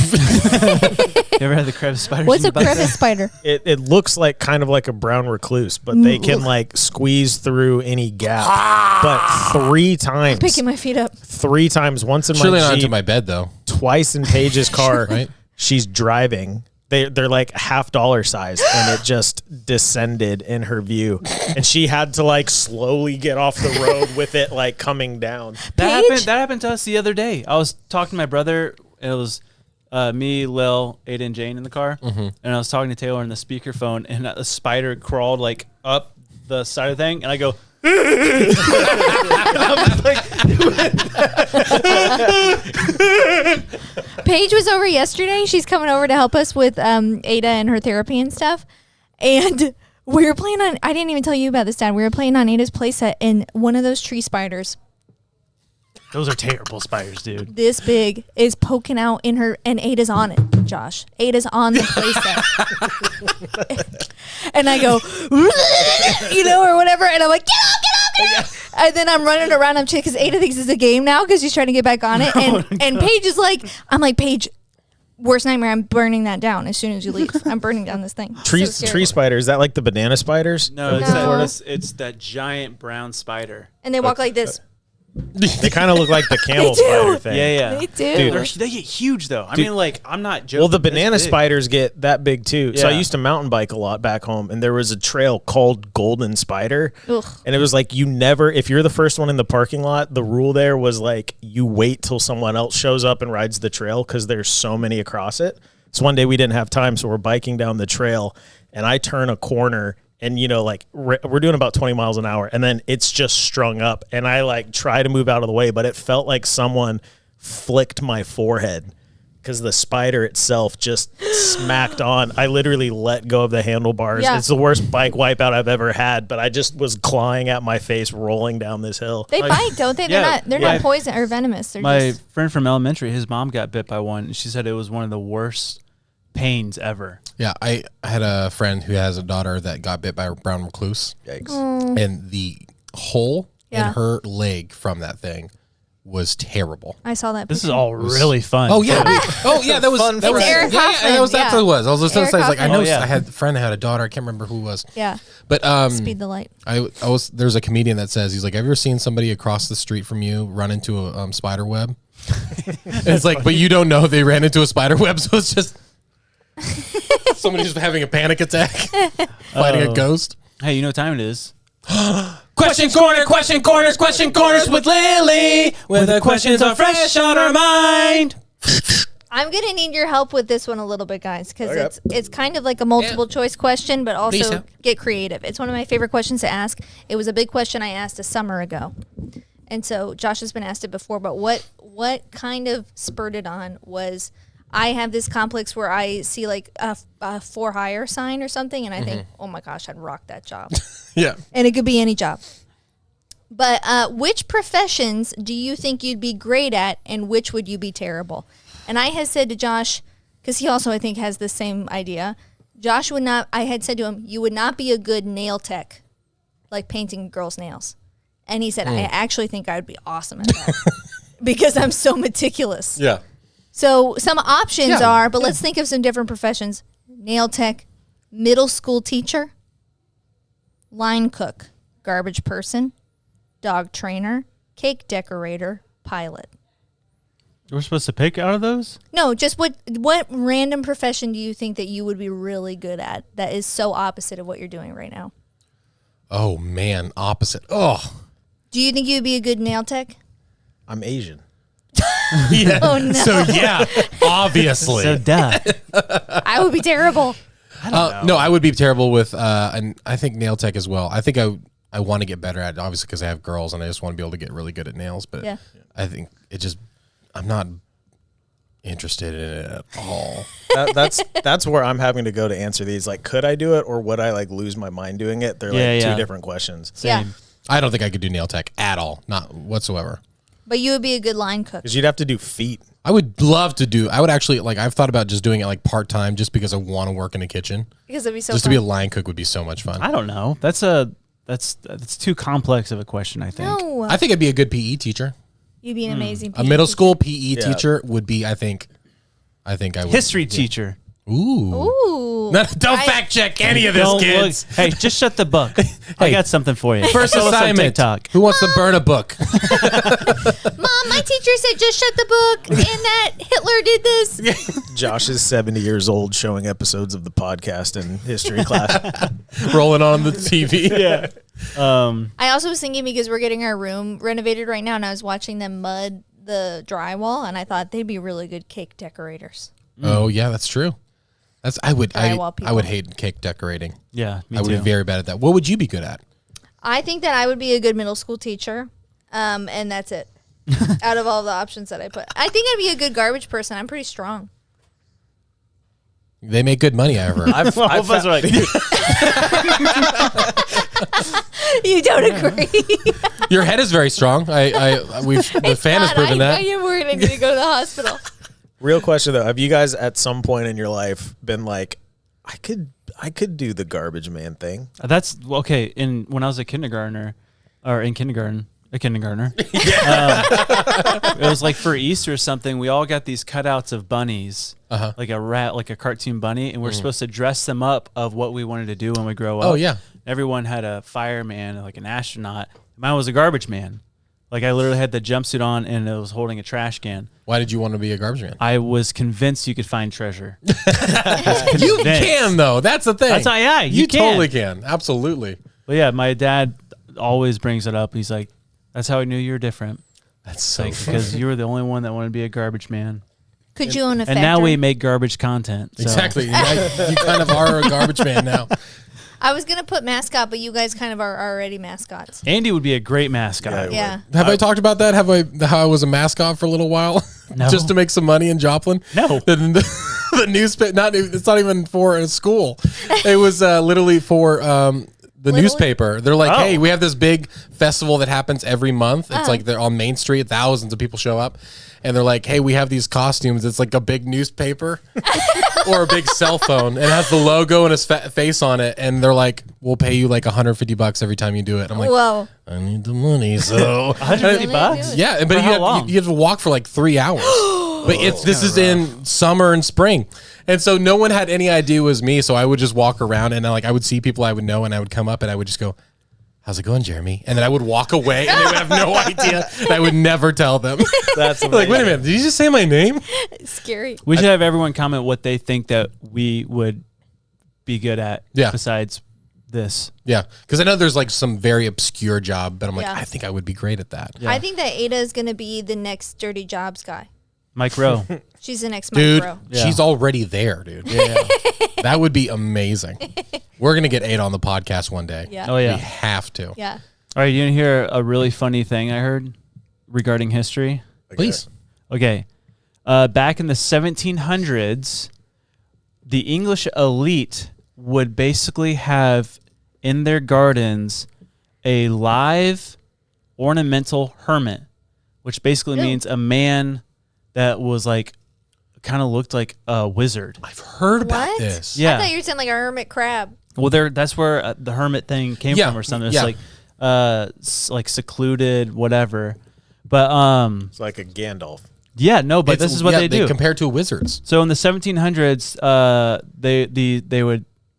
ever had the crevice spiders? What's in a your butt crevice crack? spider? It looks like kind of like a brown recluse, but they can like squeeze through any gap. But 3 times. Picking my feet up. 3 times. Once in Surely my not Jeep, into my bed, though. twice in Paige's car. Right? She's driving. They're like $50 size, and it just descended in her view, and she had to like slowly get off the road with it like coming down. That happened to us the other day. I was talking to my brother. It was me, Lil, Ada, and Jane in the car, and I was talking to Taylor on the speakerphone, and a spider crawled like up the side of the thing, and I go. Paige was over yesterday. She's coming over to help us with Ada and her therapy and stuff. And we were playing on, I didn't even tell you about this, Dad. We were playing on Ada's playset, and one of those tree spiders, Those are terrible spiders, dude. this big, is poking out in her, and Ada's on it, Josh. Ada's on the playset. And I go, or whatever, and I'm like, get off. And then I'm running around, I'm because Ada thinks it's a game now because she's trying to get back on it. And Paige is like, I'm like, Paige, worst nightmare, I'm burning that down as soon as you leave. I'm burning down this thing. Tree So scary. spider, is that like the banana spiders? No, No. it's that giant brown spider. And they walk like this. They kind of look like the camel They do. spider thing. Yeah. They do. Dude, They get huge though. I mean, like, I'm not joking. Well, the This banana big. spiders get that big too. So I Yeah. used to mountain bike a lot back home, and there was a trail called Golden Spider. Ugh. And it was like, if you're the first one in the parking lot, the rule there was like, you wait till someone else shows up and rides the trail because there's so many across it. So one day we didn't have time, so we're biking down the trail, and I turn a corner, and we're doing about 20 miles an hour, and then it's just strung up, and I like try to move out of the way, but it felt like someone flicked my forehead because the spider itself just smacked on. I literally let go of the handlebars. Yeah. It's the worst bike wipeout I've ever had, but I just was clawing at my face rolling down this hill. They bite, don't they? They're Yeah. not. They're not poison or venomous. They're My just. friend from elementary, his mom got bit by one. And she said it was one of the worst pains ever. Yeah, I had a friend who has a daughter that got bit by a brown recluse. Yikes. And the hole Yeah. in her leg from that thing was terrible. I saw that. This is picture. all really fun. Oh yeah, that was Fun that was It's Eric Hoffman, that was that's yeah. what it was. I was just gonna Eric say, I was like, I Hoffman. know Oh, yeah. I had a friend who had a daughter. I can't remember who it was. Yeah. But Speed the light. there's a comedian that says, he's like, have you ever seen somebody across the street from you run into a spider web? And it's like, but you don't know they ran into a spider web, so it's just somebody just having a panic attack, fighting a ghost. Hey, you know what time it is? Question corners with Lily, where the questions are fresh on our mind. I'm gonna need your help with this one a little bit, guys, because it's kind of like a multiple choice question, but also Lisa. get creative. It's one of my favorite questions to ask. It was a big question I asked a summer ago, and so Josh has been asked it before. But what kind of spurred it on was I have this complex where I see like a for hire sign or something, and I think, oh my gosh, I'd rock that job. Yeah. And it could be any job. But which professions do you think you'd be great at, and which would you be terrible? And I had said to Josh, because he also, I think, has the same idea. Josh would not, I had said to him, you would not be a good nail tech, like painting girls' nails. And he said, I actually think I would be awesome at that because I'm so meticulous. Yeah. So some options Yeah, are, but let's think of some different professions. Nail tech, middle school teacher, line cook, garbage person, dog trainer, cake decorator, pilot. We're supposed to pick out of those? No, just what random profession do you think that you would be really good at that is so opposite of what you're doing right now? Oh man, opposite. Oh. Do you think you'd be a good nail tech? I'm Asian. Yeah. Oh, no. So yeah, obviously. So duh. I would be terrible. No, I would be terrible with, and I think nail tech as well. I think I want to get better at it, obviously, because I have girls and I just want to be able to get really good at nails. But Yeah. I think I'm not interested in it at all. That's where I'm having to go to answer these. Like, could I do it, or would I like lose my mind doing it? They're like two different questions. Yeah. I don't think I could do nail tech at all, not whatsoever. But you would be a good line cook. Because you'd have to do feet. I would love to do. I would actually like. I've thought about just doing it like part time, just because I want to work in a kitchen. Because it'd be so Just fun. to be a line cook would be so much fun. I don't know. That's too complex of a question, I think. No. I think I'd be a good PE teacher. You'd be an amazing A middle school PE Yeah. teacher would be. I think I would. History teacher. Ooh. Ooh. No, don't fact check any of this, Don't kids. look. Hey, just shut the book. I got something for you. First Show us on assignment. TikTok. Who wants to burn a book? Mom, my teacher said just shut the book and that Hitler did this. Josh is 70 years old, showing episodes of the podcast in history class. Rolling on the TV. Yeah. I also was thinking, because we're getting our room renovated right now, and I was watching them mud the drywall, and I thought they'd be really good cake decorators. Oh yeah, that's true. I would Drywall hate cake decorating. Yeah, me I would too. be very bad at that. What would you be good at? I think that I would be a good middle school teacher, and that's it. Out of all the options that I put, I think I'd be a good garbage person. I'm pretty strong. They make good money, I heard. I've All of us are like, You don't agree? Your head is very strong. The fan has proven that. I am worried I'm going to go to the hospital. Real question though, have you guys at some point in your life been like, I could do the garbage man thing? that's okay. When I was a kindergartner, it was like for Easter or something. We all got these cutouts of bunnies, like a rat, like a cartoon bunny, and we're supposed to dress them up of what we wanted to do when we grow up. Oh yeah. Everyone had a fireman, like an astronaut. Mine was a garbage man. Like I literally had the jumpsuit on and it was holding a trash can. Why did you want to be a garbage man? I was convinced you could find treasure. You can though. That's the thing. That's how, yeah, you can. totally can. Absolutely. But yeah, my dad always brings it up. He's like, "That's how I knew you were different." That's so Like, funny. because you were the only one that wanted to be a garbage man. Could you own a And factory? now we make garbage content. So. Exactly. You kind of are a garbage man now. I was going to put mascot, but you guys kind of are already mascots. Andy would be a great mascot. Yeah. Have I talked about that? How I was a mascot for a little while, No. just to make some money in Joplin? No. The newspaper. It's not even for a school. It was literally for the newspaper. They're like, hey, we have this big festival that happens every month. It's like they're on Main Street. Thousands of people show up. And they're like, hey, we have these costumes. It's like a big newspaper or a big cell phone. And it has the logo and his face on it. And they're like, we'll pay you like $150 every time you do it. I'm like, Whoa. I need the money. So $150? yeah, but you have to walk for like 3 hours. But this is in summer and spring. And so no one had any idea it was me. So I would just walk around and I would see people I would know and I would come up and I would just go, how's it going, Jeremy? And then I would walk away and they would have no idea. And I would never tell them. That's like, wait a minute, did you just say my name? Scary. We should have everyone comment what they think that we would be good at besides this. Yeah, because I know there's like some very obscure job, but I'm like, Yeah. I think I would be great at that. I think that Ada is going to be the next Dirty Jobs guy. Mike Rowe. She's the next Dude, Mike Rowe. she's already there, dude. Yeah. That would be amazing. We're going to get Ada on the podcast one day. Yeah. Oh, yeah. We have to. Yeah. All right, you want to hear a really funny thing I heard regarding history? Please. Okay. Back in the 1700s, the English elite would basically have in their gardens a live ornamental hermit, which basically means a man that was like kind of looked like a wizard. I've heard about What? this. Yeah. I thought you were saying like a hermit crab. Well, that's where the hermit thing came Yeah, from or something. It's yeah. like secluded, whatever. But It's like a Gandalf. yeah, no, but It's- this is what they do. Compared to wizards. So in the 1700s,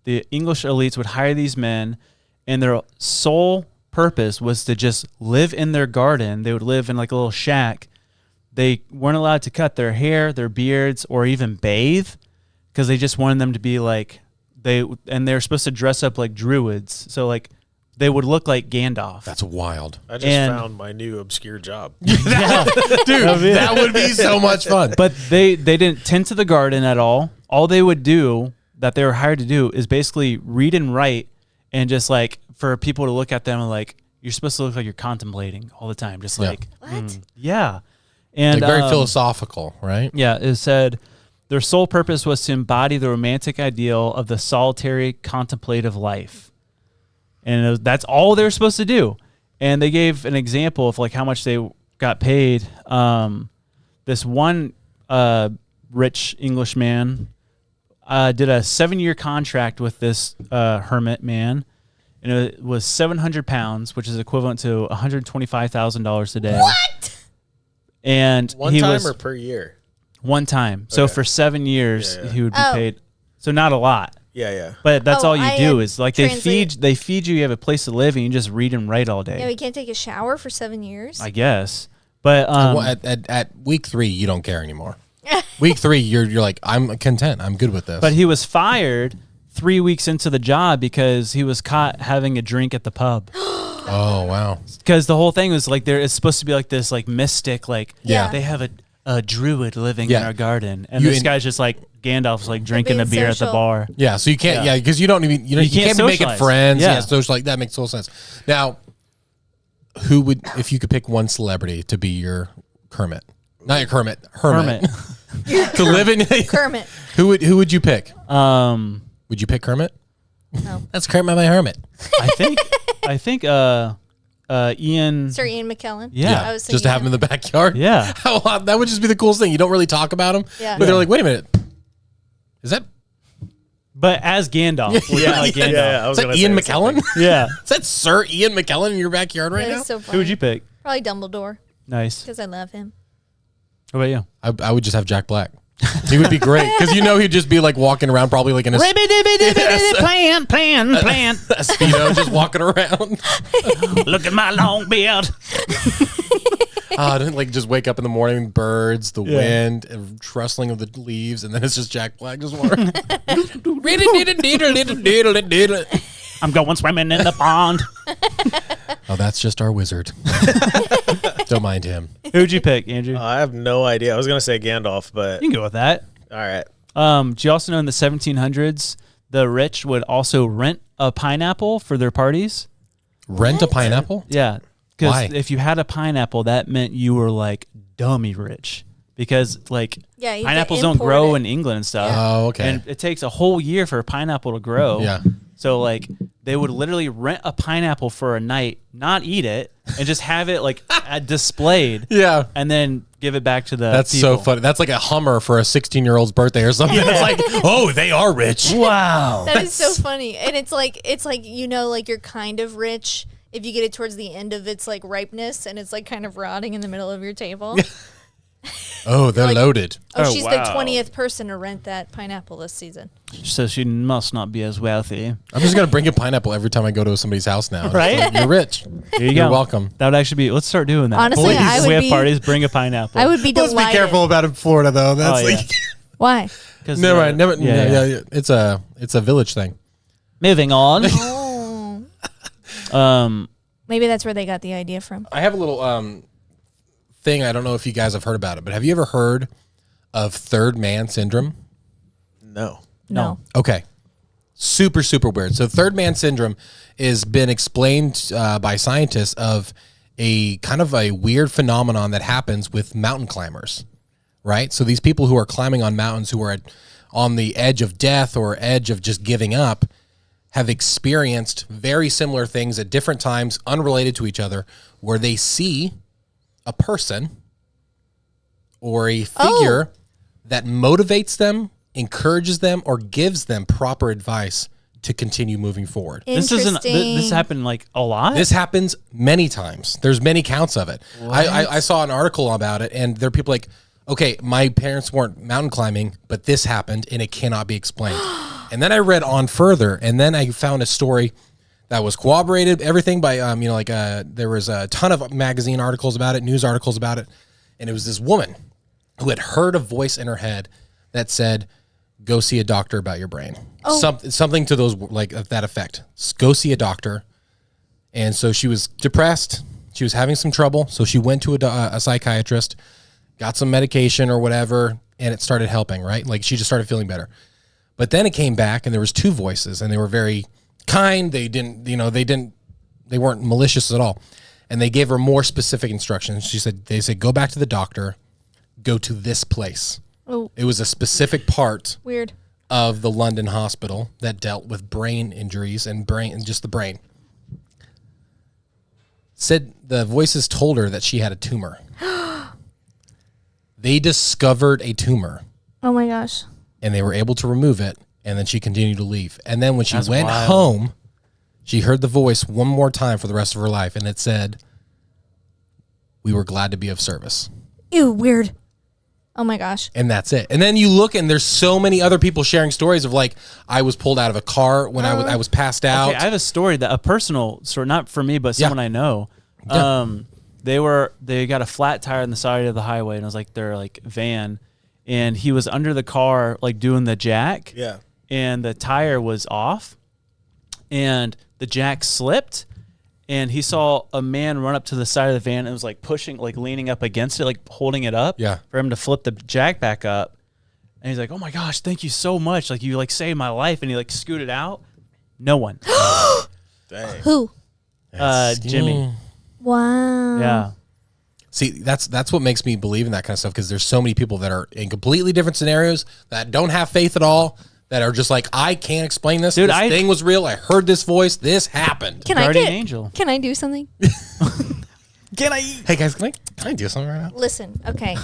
the English elites would hire these men, and their sole purpose was to just live in their garden. They would live in like a little shack. They weren't allowed to cut their hair, their beards, or even bathe, because they just wanted them to be like they're supposed to dress up like druids. So like they would look like Gandalf. That's wild. I just found my new obscure job. Dude, that would be so much fun. But they didn't tend to the garden at all. All they would do that they were hired to do is basically read and write, and just like for people to look at them and like, you're supposed to look like you're contemplating all the time, just like What? yeah, and Like very philosophical, right? Yeah, it said their sole purpose was to embody the romantic ideal of the solitary contemplative life. And that's all they were supposed to do. And they gave an example of like how much they got paid. This one rich English man did a 7-year contract with this hermit man. And it was 700 pounds, which is equivalent to $125,000 a day. What? And One time or per year? One time. So for 7 years, he would be paid. So not a lot. Yeah. But that's all you do is like they translated. feed you. You have a place to live, and you just read and write all day. Yeah, we can't take a shower for 7 years. I guess. But at week 3, you don't care anymore. Week 3, you're like, I'm content. I'm good with this. But he was fired 3 weeks into the job because he was caught having a drink at the pub. Oh wow! Because the whole thing was like it's supposed to be like this like mystic like Yeah. they have a druid living in our garden, and You this in- guy's just like Gandalf's like drinking a being beer at the social. bar. Yeah, so you can't. Yeah, because you don't even. You You can't can't be making socialize. friends. Yeah. Yeah, social like that makes total sense. Now, who would if you could pick one celebrity to be your hermit? Not your hermit. To live in Kermit. Who would you pick? Um, Would you pick Kermit? No. That's Kermit my hermit. I think Ian. Sir Ian McKellen. Yeah. I was Just to have him in the backyard. Yeah. How odd. That would just be the coolest thing. You don't really talk about him. Yeah. But they're like, wait a minute. Is that But as Gandalf. Like Gandalf. Yeah, I is was that gonna Ian say the same McKellen? thing. Yeah. Is that Sir Ian McKellen in your backyard right That now? is so funny. Who would you pick? Probably Dumbledore Nice. because I love him. What about you? I would just have Jack Black. He would be great because he'd just be like walking around, probably like in a Plan. speedo, just walking around. Look at my long beard. Like just wake up in the morning, birds, the wind, and rustling of the leaves, and then it's just Jack Black just walking. I'm going swimming in the pond. Oh, that's just our wizard. Don't mind him. Who'd you pick, Andrew? I have no idea. I was gonna say Gandalf, but You can go with that. all right. Do you also know in the 1700s, the rich would also rent a pineapple for their parties? Rent a pineapple? Yeah. Why? Because if you had a pineapple, that meant you were like dummy rich. Because like Yeah, you pineapples can don't import grow it. in England and stuff. Oh, okay. And it takes a whole year for a pineapple to grow. Yeah. So like they would literally rent a pineapple for a night, not eat it, and just have it like displayed. Yeah. And then give it back to the That's people. so funny. That's like a Hummer for a 16-year-old's birthday or something. It's like, oh, they are rich. Wow. That is so funny. And it's like like you're kind of rich if you get it towards the end of its like ripeness and it's like kind of rotting in the middle of your table. Oh, they're Like- loaded. Oh, Oh, she's wow. the 20th person to rent that pineapple this season. So she must not be as wealthy. I'm just going to bring a pineapple every time I go to somebody's house now. It's Right? like, you're rich. Here you You're go. welcome. That would actually be. Let's start doing that. Honestly, Please. I would we have be- parties. Bring a pineapple. I would be Let's delighted. be careful about in Florida, though. That's Oh, yeah. like, Why? 'Cause, never mind. Never. yeah. Yeah. It's a village thing. Moving on. Oh. Maybe that's where they got the idea from. I have a little thing. I don't know if you guys have heard about it, but have you ever heard of third man syndrome? No. No. Okay. Super, super weird. So third man syndrome has been explained by scientists of a kind of a weird phenomenon that happens with mountain climbers, right? So these people who are climbing on mountains who are on the edge of death or edge of just giving up have experienced very similar things at different times, unrelated to each other, where they see a person or a figure that motivates them, encourages them, or gives them proper advice to continue moving forward. This isn't. This happened like a lot. This happens many times. There's many counts of it. I saw an article about it, and there are people like, okay, my parents weren't mountain climbing, but this happened, and it cannot be explained. And then I read on further, and then I found a story that was corroborated, everything by, there was a ton of magazine articles about it, news articles about it, and it was this woman who had heard a voice in her head that said, go see a doctor about your brain. Something to those, like, of that effect. Go see a doctor. And so she was depressed. She was having some trouble. So she went to a psychiatrist, got some medication or whatever, and it started helping, right? Like she just started feeling better. But then it came back and there was two voices and they were very kind. They weren't malicious at all. And they gave her more specific instructions. They said, go back to the doctor, go to this place. Oh. It was a specific part Weird. of the London hospital that dealt with brain injuries and just the brain. Said the voices told her that she had a tumor. They discovered a tumor. Oh my gosh. And they were able to remove it. And then she continued to leave. And then when she went home, she heard the voice one more time for the rest of her life. And it said, we were glad to be of service. Ew, weird. Oh my gosh. And that's it. And then you look and there's so many other people sharing stories of like, I was pulled out of a car when I was passed out. Okay, I have a story, a personal story, not for me, but someone I know. Yeah. They got a flat tire on the side of the highway, and it was like their like van, and he was under the car like doing the jack. Yeah. And the tire was off, and the jack slipped, and he saw a man run up to the side of the van and was like pushing, like leaning up against it, like holding it up for him to flip the jack back up. And he's like, oh my gosh, thank you so much. Like you like saved my life. And he like scooted out. No one. Dang. Who? Jimmy. Wow. Yeah. See, that's what makes me believe in that kind of stuff, because there's so many people that are in completely different scenarios that don't have faith at all, that are just like, I can't explain this. Dude, this thing was real. I heard this voice. This happened. Can I do something? Hey guys, can I do something right now? Listen, okay.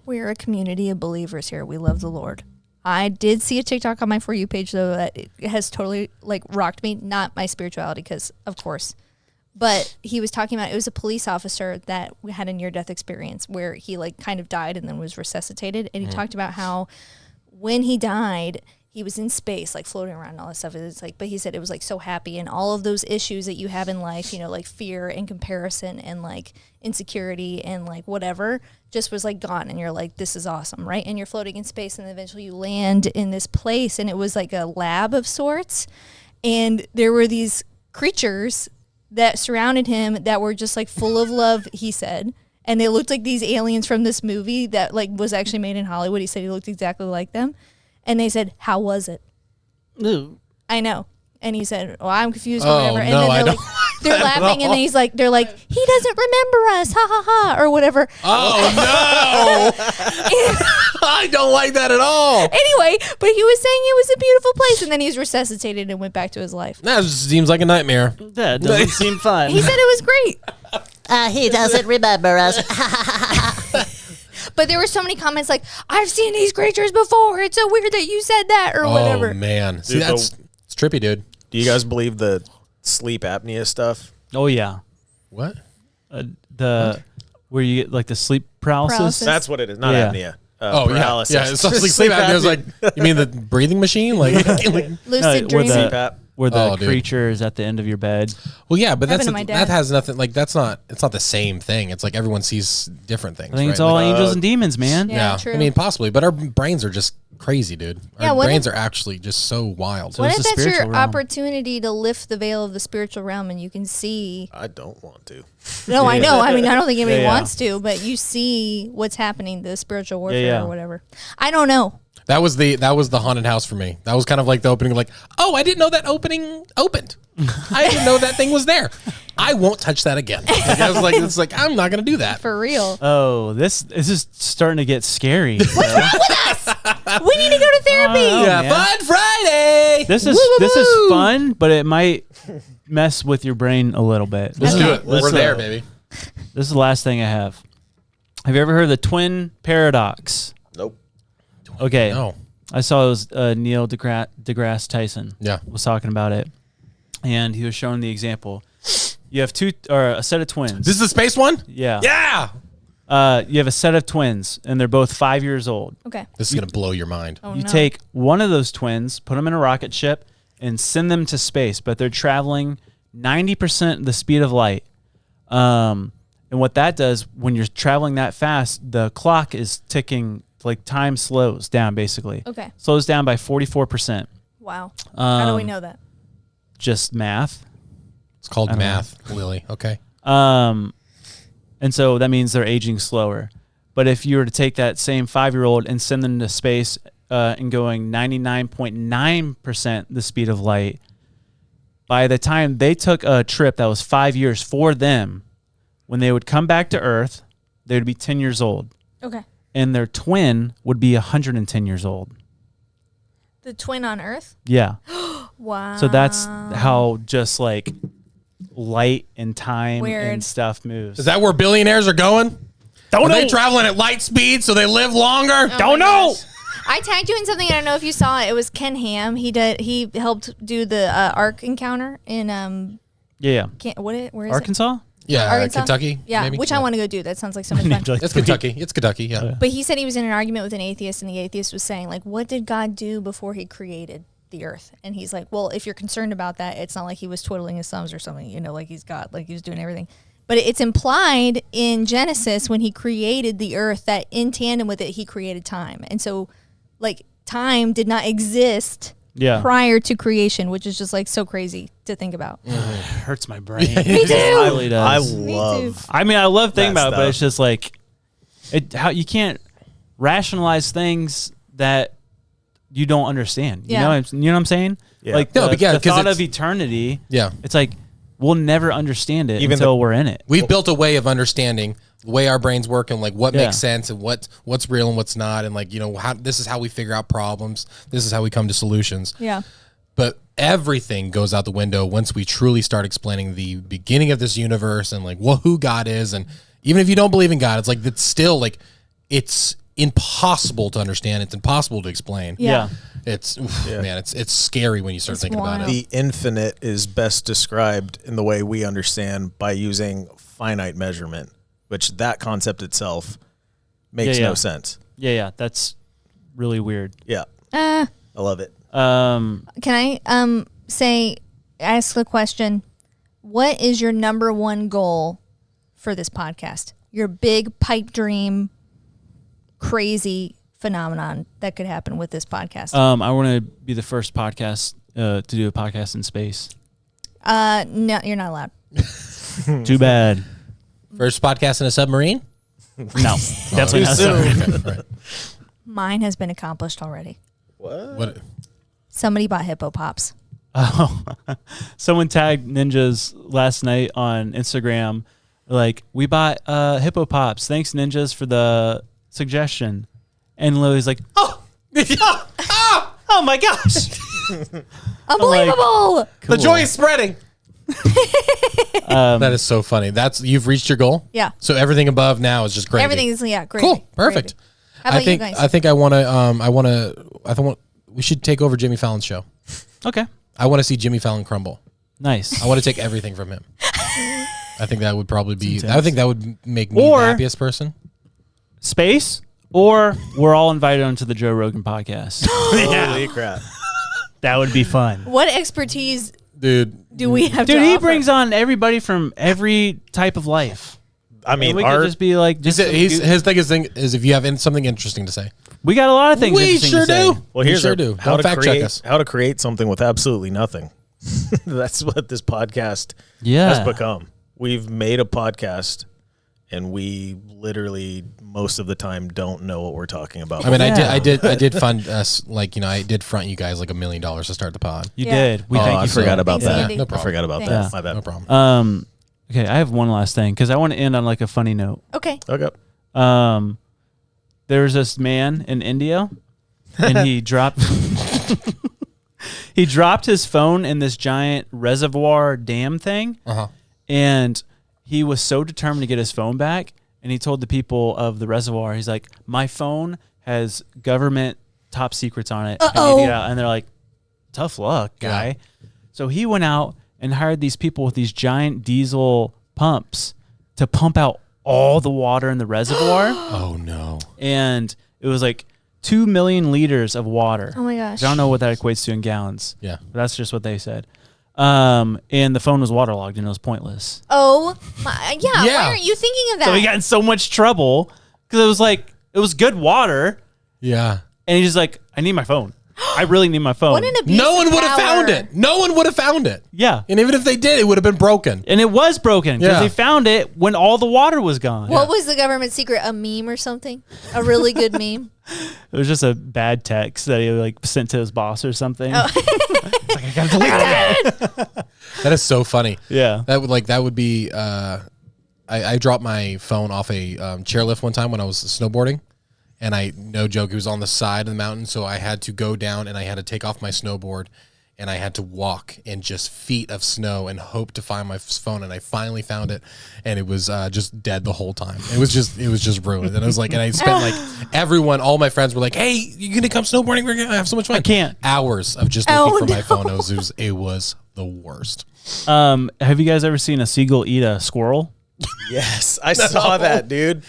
We're a community of believers here. We love the Lord. I did see a TikTok on my For You page, though, that it has totally like rocked me. Not my spirituality, because of course. But he was talking about, it was a police officer that had a near-death experience where he like kind of died and then was resuscitated. And he talked about how when he died, he was in space, like floating around and all that stuff. It's like, but he said it was like so happy, and all of those issues that you have in life, you know, like fear and comparison and like insecurity and like whatever, just was like gone. And you're like, this is awesome, right? And you're floating in space, and eventually you land in this place, and it was like a lab of sorts. And there were these creatures that surrounded him that were just like full of love, he said. And they looked like these aliens from this movie that like was actually made in Hollywood. He said he looked exactly like them. And they said, how was it? No. I know. And he said, well, I'm confused or whatever. And no, then they're laughing, and then they're like, he doesn't remember us, ha ha ha, or whatever. Oh no. I don't like that at all. Anyway, but he was saying it was a beautiful place, and then he's resuscitated and went back to his life. That just seems like a nightmare. That doesn't seem fun. He said it was great. He doesn't remember us. But there were so many comments like, I've seen these creatures before. It's so weird that you said that, or whatever. Oh man. See, Dude, it's trippy, dude. Do you guys believe the sleep apnea stuff? Oh yeah. What? Where you get like the sleep paralysis. That's what it is, not apnea. Paralysis. Yeah. It's like sleep apnea. It's like, you mean the breathing machine? Like Lucid where dreaming. where the dude. creature is at the end of your bed. Well, yeah, but Happened to my dad. that has nothing. Like it's not the same thing. It's like everyone sees different things. I think right? it's all Like, angels and demons, man. Yeah, true. I mean, possibly, but our brains are just crazy, dude. Yeah, Our what brains if- are actually just so wild. What it's if the that's your spiritual realm. opportunity to lift the veil of the spiritual realm, and you can see? I don't want to. No, I know. I mean, I don't think anybody Yeah, yeah. wants to, but you see what's happening, the spiritual warfare yeah. or whatever. I don't know. That was the haunted house for me. That was kind of like the opening. Like, oh, I didn't know that opening opened. I didn't know that thing was there. I won't touch that again. Like, I was like, it's like I'm not gonna do that. For real. Oh, this is starting to get scary. We need to go to therapy. Oh, Yeah, man. Fun Friday. This is fun, but it might mess with your brain a little bit. Let's do it. Let's We're there, go. baby. This is the last thing I have. Have you ever heard of the twin paradox? Nope. Okay. No. I saw it was Neil deGrasse Tyson. Yeah. Was talking about it, and he was showing the example. You have a set of twins. This is the space one. Yeah. Yeah. You have a set of twins, and they're both 5 years old. Okay. This is gonna blow your mind. Oh, You no. take one of those twins, put them in a rocket ship, and send them to space, but they're traveling 90% the speed of light. And what that does, when you're traveling that fast, the clock is ticking, like time slows down, basically. Okay. Slows down by 44%. Wow. How do we know that? Just math. It's called math, Lily. Okay. And so that means they're aging slower. But if you were to take that same 5-year-old and send them to space and going 99.9% the speed of light, by the time they took a trip that was 5 years for them, when they would come back to Earth, they would be 10 years old. Okay. And their twin would be 110 years old. The twin on Earth? Yeah. Wow. So that's how just like light and time and stuff moves. Is that where billionaires are going? Don't Are know. they traveling at light speed so they live longer? Oh Don't know. gosh. I tagged you in something. I don't know if you saw it. It was Ken Ham. He helped do the Ark encounter in Yeah. where is it? Arkansas? Yeah, Arkansas? Kentucky. Yeah, maybe? which I want to go do. That sounds like so much fun. It's Kentucky. It's Kentucky. Yeah. But he said he was in an argument with an atheist, and the atheist was saying, like, what did God do before he created the earth? And he's like, well, if you're concerned about that, it's not like he was twiddling his thumbs or something, you know, like he's God, like he was doing everything. But it's implied in Genesis when he created the earth that in tandem with it, he created time. And so, like, time did not exist prior to creation, which is just like so crazy to think about. It hurts my brain. Me too. It really does. I love thinking that about it, but it's just like how you can't rationalize things that you don't understand. You know what I'm saying? Yeah. Like No, the, but yeah, the 'cause thought it's- of eternity. Yeah. It's like we'll never understand it Even until we're in it. We've built a way of understanding the way our brains work and like what Yeah. makes sense and what's real and what's not, and like, you know, how this is how we figure out problems. This is how we come to solutions. Yeah. But everything goes out the window once we truly start explaining the beginning of this universe and like who God is. And even if you don't believe in God, it's like it's still like it's impossible to understand. It's impossible to explain. Yeah. It's man, it's scary when you start thinking about it. The infinite is best described in the way we understand by using finite measurement, which that concept itself makes no sense. Yeah. That's really weird. Yeah. I love it. Can I ask the question, what is your number one goal for this podcast? Your big pipe dream, crazy phenomenon that could happen with this podcast? I want to be the first podcast to do a podcast in space. No, you're not allowed. Too bad. First podcast in a submarine? No, definitely not. soon. Right. Mine has been accomplished already. What? Somebody bought Hippo Pops. Oh, someone tagged Ninjas last night on Instagram. Like, we bought Hippo Pops. Thanks, Ninjas, for the suggestion. And Lily's like, oh my gosh. Unbelievable! Like, The joy is spreading. That is so funny. You've reached your goal? Yeah. So everything above now is just great. Everything is, great. Cool. Perfect. How about you guys? I think we should take over Jimmy Fallon's show. Okay. I want to see Jimmy Fallon crumble. Nice. I want to take everything from him. I think that would probably be, I think that would make me Or- the happiest person. Space, or we're all invited onto the Joe Rogan podcast. Holy crap. That would be fun. What expertise Dude. do we have to Dude, he offer? brings on everybody from every type of life. I mean, And we could art, just be like, His thing is if you have something interesting to say. we got a lot of things. We interesting sure to say. do. well, here's sure our- do. how Don't to fact check create us. how to create something with absolutely nothing. That's what this podcast Yeah. has become. We've made a podcast, and we literally most of the time don't know what we're talking about. I mean, Yeah. I did fund us, like, you know, I did front you guys like $1 million to start the pod. You Yeah. did. We oh, thank I you so forgot much. about Thanks, that. Andy. No I problem. forgot about Thanks. that. My bad. No problem. Okay, I have one last thing because I want to end on like a funny note. Okay. Okay. There's this man in India, and he dropped his phone in this giant reservoir dam thing, and he was so determined to get his phone back. And he told the people of the reservoir, he's like, "My phone has government top secrets on it." And they're like, "Tough luck, guy." Yeah. So he went out and hired these people with these giant diesel pumps to pump out all the water in the reservoir. Oh, no. And it was like 2 million liters of water. Oh my gosh. I don't know what that equates to in gallons. Yeah. But that's just what they said. And the phone was waterlogged and it was pointless. Oh, my, yeah. Yeah. Why aren't you thinking of that? So he got in so much trouble because it was good water. Yeah. And he's just like, I need my phone. I really need my phone. What an abuse No one of would have power. found it. No one would have found it. Yeah. And even if they did, it would have been broken. And it was broken because Yeah. they found it when all the water was gone. What was the government secret? A meme or something? A really good meme? It was just a bad text that he like sent to his boss or something. Oh. It's like, I gotta delete that. That is so funny. Yeah. That would be. I dropped my phone off a chairlift one time when I was snowboarding, and no joke, it was on the side of the mountain, so I had to go down and I had to take off my snowboard, and I had to walk in just feet of snow and hope to find my phone, and I finally found it, and it was just dead the whole time. It was just ruined, and I was like, and I spent like all my friends were like, "Hey, you gonna come snowboarding? We're gonna have so much fun." I can't. Hours of just looking for my phone. It was the worst. Have you guys ever seen a seagull eat a squirrel? Yes, I saw that, dude.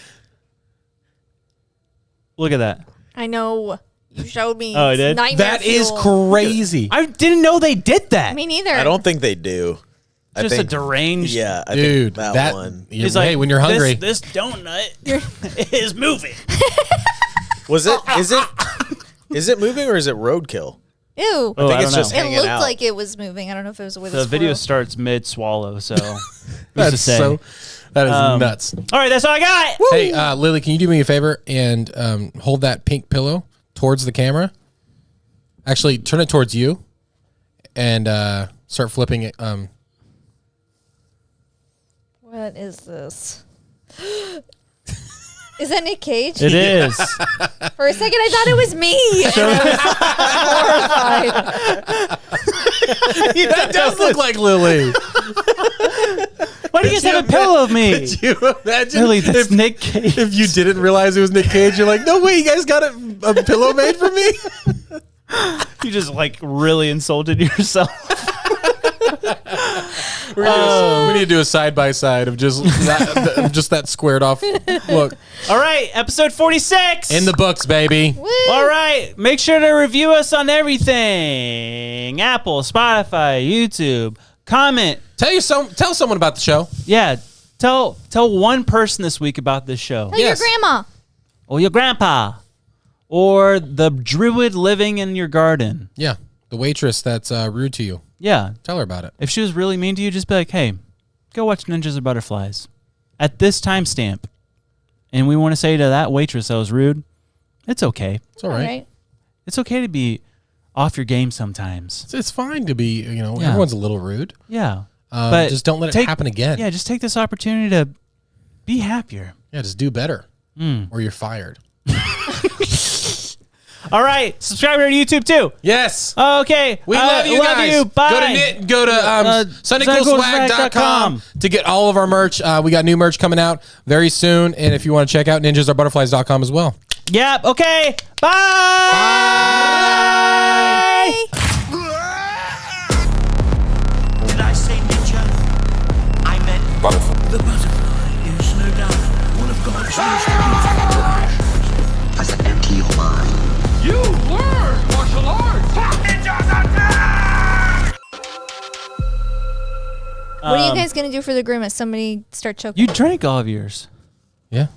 Look at that. I know. You showed me. Oh, I It's did? nightmare That is fuel. crazy. I didn't know they did that. Me neither. I don't think they do. Just a deranged. Yeah, I Dude, think that one. He's Hey, when you're hungry. This donut is moving. Was it? Is it moving or is it roadkill? Ew. Oh, I think I it's don't just know. It hanging looked out. like it was moving. I don't know if it was with The a video squirrel. starts mid swallow, so That's so. That is nuts. All right, that's all I got. Hey, Lily, can you do me a favor and hold that pink pillow towards the camera? Actually, turn it towards you and start flipping it. What is this? Is that Nick Cage? It is. For a second, I thought it was me. That does look like Lily. Why do you guys have a pillow of me? Could you imagine Really, that's Nick Cage. if you didn't realize it was Nick Cage? You're like, no way, you guys got a pillow made for me? You just like really insulted yourself. We need to do a side by side of just that squared off look. All right, episode 46. In the books, baby. All right, make sure to review us on everything. Apple, Spotify, YouTube. Comment. Tell someone about the show. Yeah, tell one person this week about this show. Tell your grandma. Or your grandpa. Or the druid living in your garden. Yeah, the waitress that's rude to you. Yeah. Tell her about it. If she was really mean to you, just be like, hey, go watch Ninjas or Butterflies at this timestamp. And we want to say to that waitress that was rude, it's okay. It's all right. It's okay to be off your game sometimes. It's fine to be, Yeah. everyone's a little rude. Yeah. But just don't let it happen again. Yeah, just take this opportunity to be happier. Yeah, just do better. Or you're fired. All right. Subscribe to our YouTube too. Yes. Okay. We love you guys. You. Bye. Go to SunnyCoolSwag.com to get all of our merch. We got new merch coming out very soon. And if you want to check out ninjasorbutterflies.com as well. Yep. Okay. Bye. Did I say ninja? I meant butterfly. The butterfly is no doubt one of God's most beautiful creations. I said empty your mind. You learn martial arts! Ninjas attack! What are you guys going to do for the Grimace? Somebody start choking. You drank all of yours. Yeah.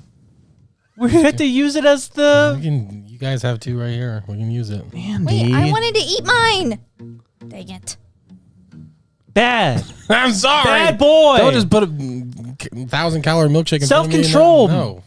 We had to use it as the. You guys have two right here. We can use it. Andy. Wait, I wanted to eat mine. Dang it. Bad. I'm sorry. Bad boy. Don't just put a 1,000-calorie milkshake in front of me. Self-control. No.